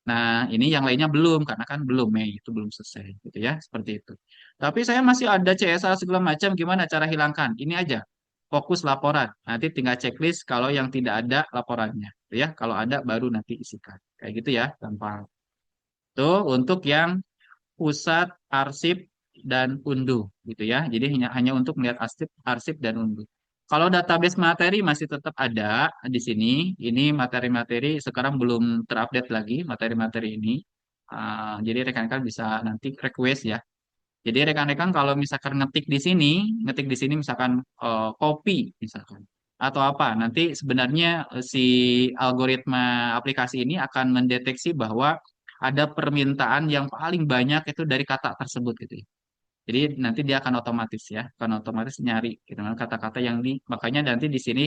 Nah, ini yang lainnya belum, karena kan belum Mei, itu belum selesai, gitu ya, seperti itu. Tapi saya masih ada CSA segala macam, gimana cara hilangkan? Ini aja, fokus laporan. Nanti tinggal checklist kalau yang tidak ada laporannya, gitu ya. Kalau ada baru nanti isikan, kayak gitu ya, gampang. Tuh untuk yang pusat arsip dan unduh, gitu ya. Jadi hanya hanya untuk melihat arsip, arsip dan unduh. Kalau database materi masih tetap ada di sini. Ini materi-materi sekarang belum terupdate lagi materi-materi ini. Jadi rekan-rekan bisa nanti request ya. Jadi rekan-rekan kalau misalkan ngetik di sini misalkan copy misalkan atau apa, nanti sebenarnya si algoritma aplikasi ini akan mendeteksi bahwa ada permintaan yang paling banyak itu dari kata tersebut gitu ya. Jadi nanti dia akan otomatis ya, akan otomatis nyari gitu kan kata-kata yang makanya nanti di sini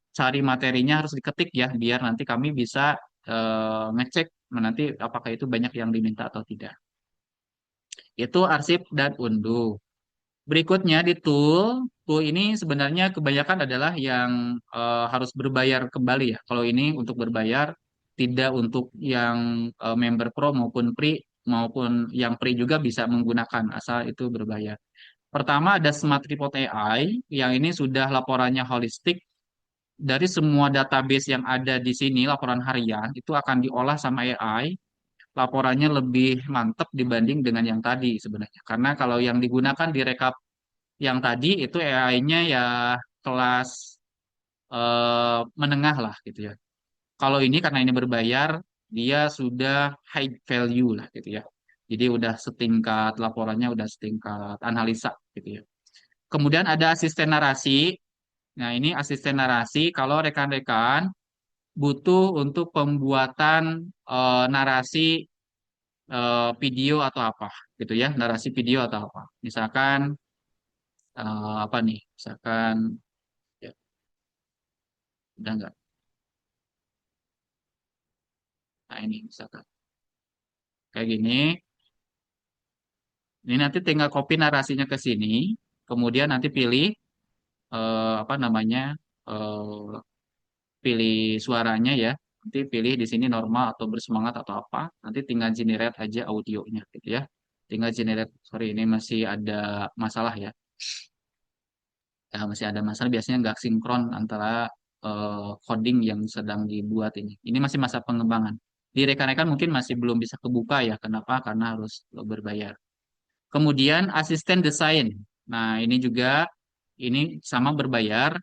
cari materinya harus diketik ya biar nanti kami bisa ngecek nanti apakah itu banyak yang diminta atau tidak. Itu arsip dan unduh. Berikutnya di tool ini sebenarnya kebanyakan adalah yang harus berbayar kembali ya. Kalau ini untuk berbayar, tidak untuk yang member pro maupun yang free juga bisa menggunakan asal itu berbayar. Pertama ada Smart Report AI yang ini sudah laporannya holistik dari semua database yang ada di sini laporan harian itu akan diolah sama AI. Laporannya lebih mantap dibanding dengan yang tadi sebenarnya. Karena kalau yang digunakan di rekap yang tadi itu AI-nya ya kelas menengah lah gitu ya. Kalau ini karena ini berbayar, dia sudah high value lah gitu ya. Jadi udah setingkat laporannya udah setingkat analisa gitu ya. Kemudian ada asisten narasi. Nah, ini asisten narasi kalau rekan-rekan butuh untuk pembuatan narasi video atau apa gitu ya, narasi video atau apa. Misalkan apa nih? Misalkan ya, udah nggak. Nah, ini misalkan kayak gini. Ini nanti tinggal copy narasinya ke sini, kemudian nanti pilih apa namanya, eh, pilih suaranya ya. Nanti pilih di sini normal atau bersemangat atau apa. Nanti tinggal generate aja audionya gitu ya. Tinggal generate. Sorry, ini masih ada masalah ya. Ya, masih ada masalah. Biasanya nggak sinkron antara coding yang sedang dibuat ini. Ini masih masa pengembangan. Di rekan-rekan mungkin masih belum bisa kebuka ya. Kenapa? Karena harus berbayar. Kemudian asisten desain. Nah, ini juga ini sama berbayar.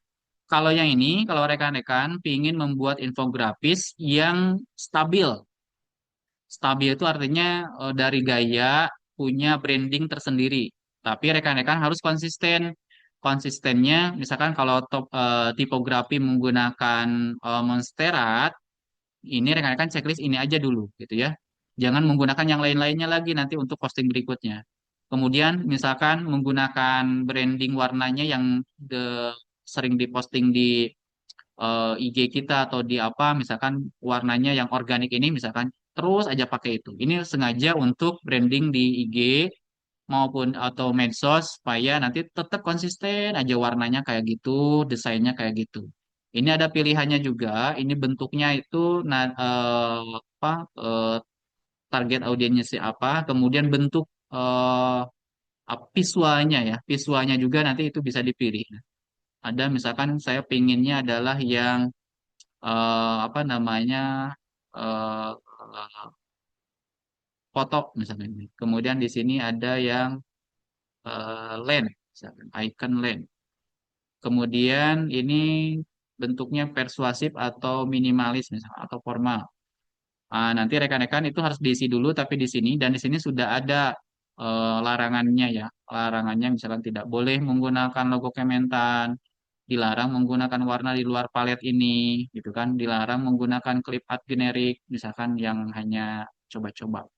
Kalau yang ini, kalau rekan-rekan ingin membuat infografis yang stabil. Stabil itu artinya dari gaya punya branding tersendiri. Tapi rekan-rekan harus konsisten. Konsistennya, misalkan kalau tipografi menggunakan Monstera, ini rekan-rekan checklist ini aja dulu gitu ya. Jangan menggunakan yang lain-lainnya lagi nanti untuk posting berikutnya. Kemudian misalkan menggunakan branding warnanya yang sering diposting di IG kita atau di apa, misalkan warnanya yang organik ini misalkan terus aja pakai itu. Ini sengaja untuk branding di IG maupun atau medsos supaya nanti tetap konsisten aja warnanya kayak gitu, desainnya kayak gitu. Ini ada pilihannya juga. Ini bentuknya itu apa target audiensnya siapa, kemudian bentuk visualnya ya, visualnya juga nanti itu bisa dipilih. Ada misalkan saya pinginnya adalah yang apa namanya eh foto misalnya ini. Kemudian di sini ada yang land, misalkan icon land. Kemudian ini bentuknya persuasif atau minimalis misalnya atau formal. Nanti rekan-rekan itu harus diisi dulu tapi di sini dan di sini sudah ada larangannya ya. Larangannya misalkan tidak boleh menggunakan logo Kementan, dilarang menggunakan warna di luar palet ini, gitu kan. Dilarang menggunakan clip art generik, misalkan yang hanya coba-coba.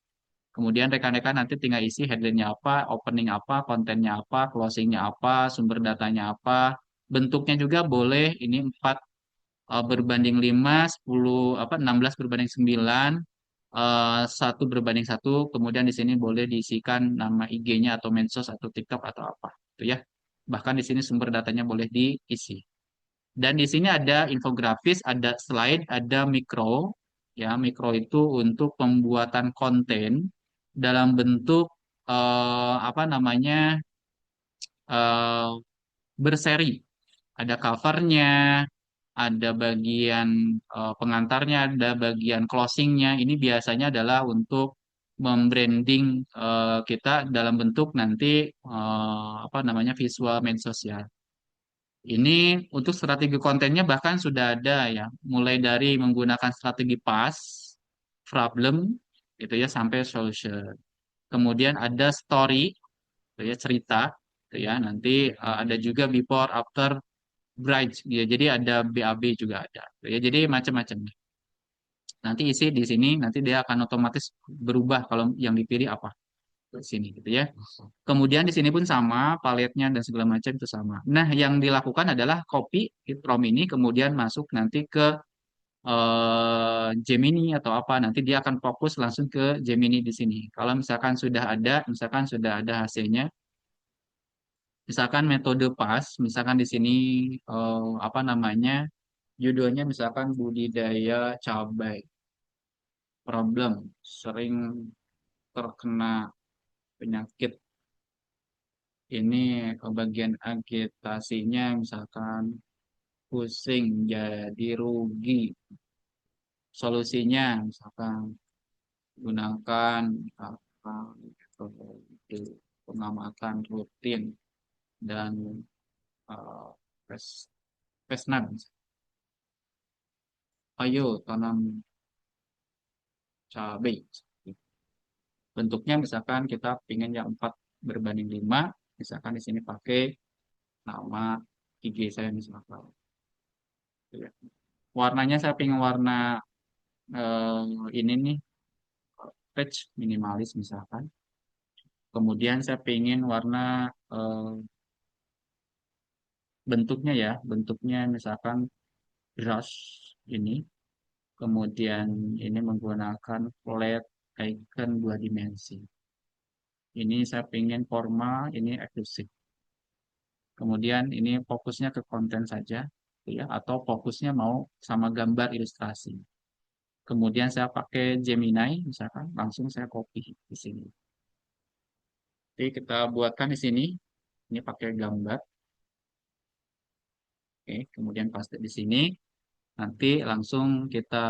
Kemudian rekan-rekan nanti tinggal isi headline-nya apa, opening apa, kontennya apa, closing-nya apa, sumber datanya apa. Bentuknya juga boleh ini 4 berbanding 5, 10 apa 16 berbanding 9, 1 berbanding 1. Kemudian di sini boleh diisikan nama IG-nya atau medsos atau TikTok atau apa, itu ya. Bahkan di sini sumber datanya boleh diisi. Dan di sini ada infografis, ada slide, ada mikro. Ya, mikro itu untuk pembuatan konten dalam bentuk apa namanya eh, berseri. Ada covernya, ada bagian pengantarnya, ada bagian closingnya. Ini biasanya adalah untuk membranding kita dalam bentuk nanti apa namanya visual medsos ya. Ini untuk strategi kontennya bahkan sudah ada ya, mulai dari menggunakan strategi pas, problem, gitu ya, sampai solution. Kemudian ada story, gitu ya, cerita, gitu ya. Nanti ada juga before, after, bright, ya. Jadi ada BAB juga ada, gitu ya. Jadi macam-macam. Nanti isi di sini, nanti dia akan otomatis berubah kalau yang dipilih apa di sini, gitu ya. Kemudian di sini pun sama, paletnya dan segala macam itu sama. Nah, yang dilakukan adalah copy from ini, kemudian masuk nanti ke Gemini atau apa. Nanti dia akan fokus langsung ke Gemini di sini. Kalau misalkan sudah ada hasilnya, misalkan metode pas, misalkan di sini apa namanya, judulnya misalkan budidaya cabai, problem, sering terkena penyakit. Ini bagian agitasinya misalkan pusing jadi rugi. Solusinya misalkan gunakan apa metode pengamatan rutin dan uh, pes pesnat. Ayo tanam cabai. Bentuknya misalkan kita ingin yang 4:5, misalkan di sini pakai nama IG saya misalkan. Gitu ya. Warnanya saya pengen warna ini nih, patch minimalis misalkan. Kemudian saya pengen warna bentuknya ya, bentuknya misalkan brush ini. Kemudian ini menggunakan flat icon 2 dimensi. Ini saya pengen formal, ini eksklusif. Kemudian ini fokusnya ke konten saja, gitu ya, atau fokusnya mau sama gambar ilustrasi. Kemudian saya pakai Gemini, misalkan langsung saya copy di sini. Jadi kita buatkan di sini, ini pakai gambar, oke. Kemudian paste di sini, nanti langsung kita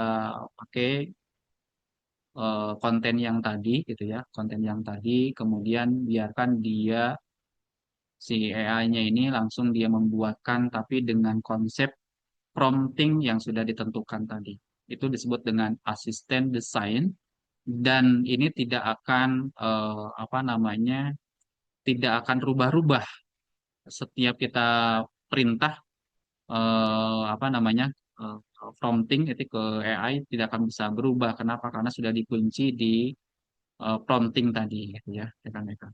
pakai konten yang tadi, gitu ya, konten yang tadi. Kemudian biarkan dia si AI-nya ini langsung dia membuatkan, tapi dengan konsep prompting yang sudah ditentukan tadi. Itu disebut dengan asisten desain, dan ini tidak akan apa namanya, tidak akan rubah-rubah setiap kita perintah apa namanya eh, prompting itu ke AI tidak akan bisa berubah. Kenapa? Karena sudah dikunci di prompting tadi, gitu ya, rekan-rekan.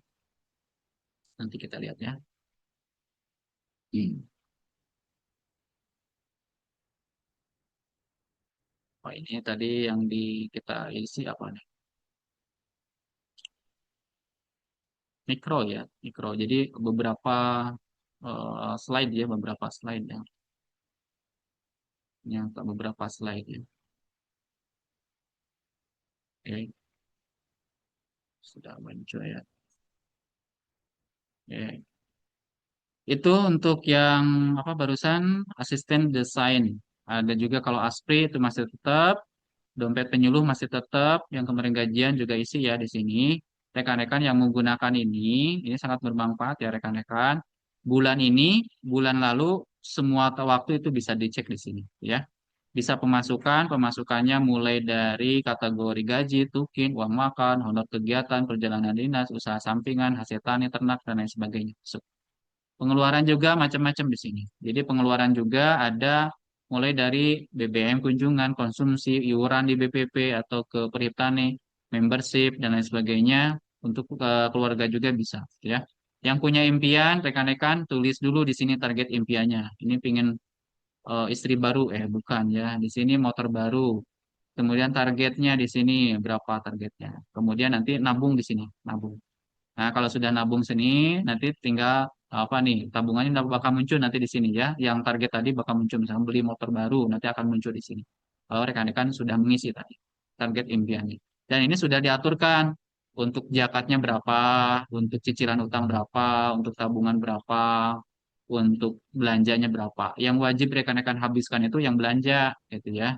Nanti kita lihat ya. Hmm. Oh, ini tadi yang kita isi apa nih? Mikro ya, mikro. Jadi beberapa slide ya, beberapa slide ya. Yang beberapa slide ya. Oke, sudah muncul ya. Oke. Itu untuk yang apa barusan asisten desain. Ada juga kalau Aspri itu masih tetap, dompet penyuluh masih tetap, yang kemarin gajian juga isi ya di sini. Rekan-rekan yang menggunakan ini sangat bermanfaat ya rekan-rekan. Bulan ini, bulan lalu, semua waktu itu bisa dicek di sini ya. Bisa pemasukan, pemasukannya mulai dari kategori gaji, tukin, uang makan, honor kegiatan, perjalanan dinas, usaha sampingan, hasil tani, ternak, dan lain sebagainya. Pengeluaran juga macam-macam di sini. Jadi pengeluaran juga ada mulai dari BBM kunjungan, konsumsi, iuran di BPP atau ke Perhiptani, membership dan lain sebagainya. Untuk keluarga juga bisa, ya. Yang punya impian, rekan-rekan tulis dulu di sini target impiannya. Ini pingin istri baru, bukan ya. Di sini motor baru. Kemudian targetnya di sini berapa targetnya. Kemudian nanti nabung di sini, nabung. Nah, kalau sudah nabung sini, nanti tinggal apa nih, tabungannya bakal muncul nanti di sini ya. Yang target tadi bakal muncul, misalnya beli motor baru, nanti akan muncul di sini. Kalau rekan-rekan sudah mengisi tadi, target impiannya. Dan ini sudah diaturkan untuk zakatnya berapa, untuk cicilan utang berapa, untuk tabungan berapa, untuk belanjanya berapa. Yang wajib rekan-rekan habiskan itu yang belanja, gitu ya.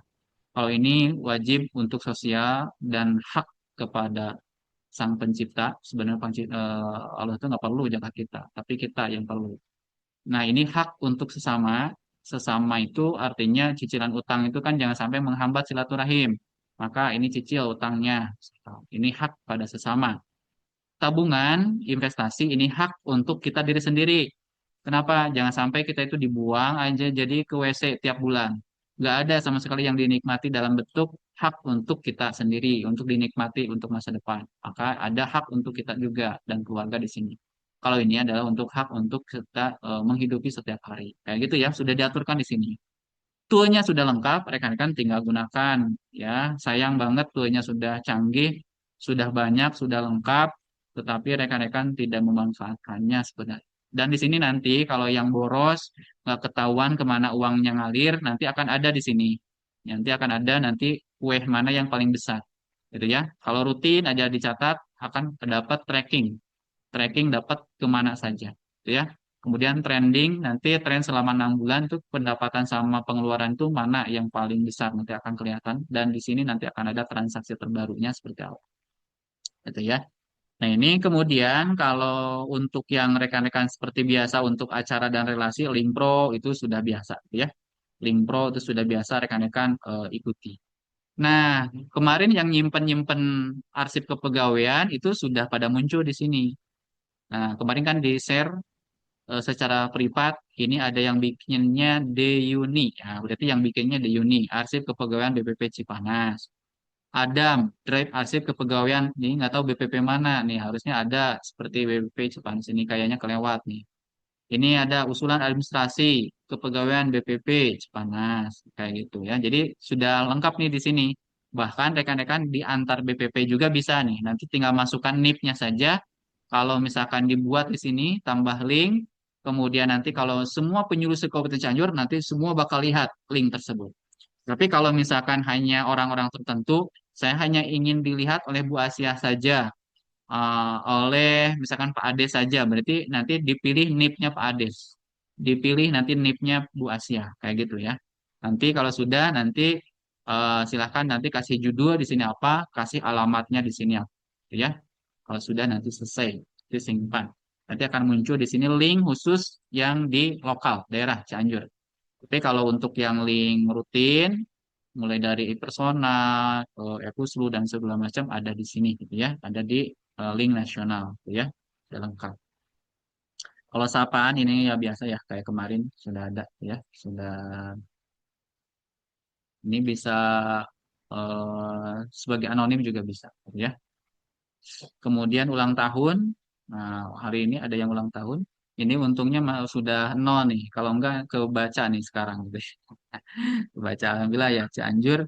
Kalau ini wajib untuk sosial dan hak kepada Sang Pencipta. Sebenarnya Allah itu nggak perlu jaga kita, tapi kita yang perlu. Nah, ini hak untuk sesama. Sesama itu artinya cicilan utang itu kan jangan sampai menghambat silaturahim. Maka ini cicil utangnya. Ini hak pada sesama. Tabungan, investasi, ini hak untuk kita diri sendiri. Kenapa? Jangan sampai kita itu dibuang aja jadi ke WC tiap bulan. Nggak ada sama sekali yang dinikmati dalam bentuk hak untuk kita sendiri, untuk dinikmati untuk masa depan. Maka ada hak untuk kita juga dan keluarga di sini. Kalau ini adalah untuk hak untuk kita menghidupi setiap hari. Kayak gitu ya, sudah diaturkan di sini. Toolnya sudah lengkap, rekan-rekan tinggal gunakan. Ya, sayang banget toolnya sudah canggih, sudah banyak, sudah lengkap, tetapi rekan-rekan tidak memanfaatkannya sebenarnya. Dan di sini nanti kalau yang boros, nggak ketahuan kemana uangnya ngalir, nanti akan ada di sini. Nanti akan ada nanti kue mana yang paling besar. Gitu ya. Kalau rutin aja dicatat, akan terdapat tracking. Tracking dapat kemana saja. Gitu ya. Kemudian trending, nanti tren selama 6 bulan tuh pendapatan sama pengeluaran itu mana yang paling besar nanti akan kelihatan. Dan di sini nanti akan ada transaksi terbarunya seperti apa. Gitu ya. Nah, ini kemudian kalau untuk yang rekan-rekan seperti biasa untuk acara dan relasi, link pro itu sudah biasa, ya. Link pro itu sudah biasa rekan-rekan ikuti. Nah, kemarin yang nyimpen-nyimpen arsip kepegawaian itu sudah pada muncul di sini. Nah, kemarin kan di-share secara privat, ini ada yang bikinnya Deuni. Nah, berarti yang bikinnya Deuni, arsip kepegawaian BPP Cipanas. Adam, drive arsip kepegawaian. Nih, nggak tahu BPP mana nih. Harusnya ada seperti BPP Cipanas ini kayaknya kelewat nih. Ini ada usulan administrasi kepegawaian BPP Cipanas. Kayak gitu ya. Jadi sudah lengkap nih di sini. Bahkan rekan-rekan di antar BPP juga bisa nih. Nanti tinggal masukkan NIP-nya saja. Kalau misalkan dibuat di sini, tambah link. Kemudian nanti kalau semua penyuluh Kabupaten Cianjur, nanti semua bakal lihat link tersebut. Tapi kalau misalkan hanya orang-orang tertentu, saya hanya ingin dilihat oleh Bu Asia saja, oleh misalkan Pak Ades saja. Berarti nanti dipilih NIP-nya Pak Ades, dipilih nanti NIP-nya Bu Asia, kayak gitu ya. Nanti kalau sudah, nanti silahkan nanti kasih judul di sini apa, kasih alamatnya di sini apa, gitu ya. Kalau sudah nanti selesai, disimpan. Nanti akan muncul di sini link khusus yang di lokal daerah Cianjur. Tapi kalau untuk yang link rutin, mulai dari personal, Epuslu dan segala macam ada di sini gitu ya, ada di link nasional gitu ya, sudah lengkap. Kalau sapaan ini ya biasa ya kayak kemarin sudah ada ya, sudah ini bisa sebagai anonim juga bisa gitu ya. Kemudian ulang tahun, nah hari ini ada yang ulang tahun. Ini untungnya sudah nol nih, kalau enggak kebaca nih sekarang gitu. Kebaca alhamdulillah ya Cianjur.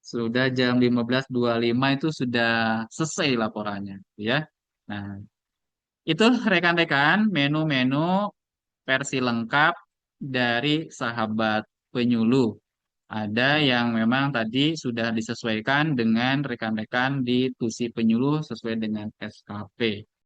Sudah jam 15.25 itu sudah selesai laporannya, ya. Nah, itu rekan-rekan menu-menu versi lengkap dari sahabat penyuluh. Ada yang memang tadi sudah disesuaikan dengan rekan-rekan di TUSI penyuluh sesuai dengan SKP.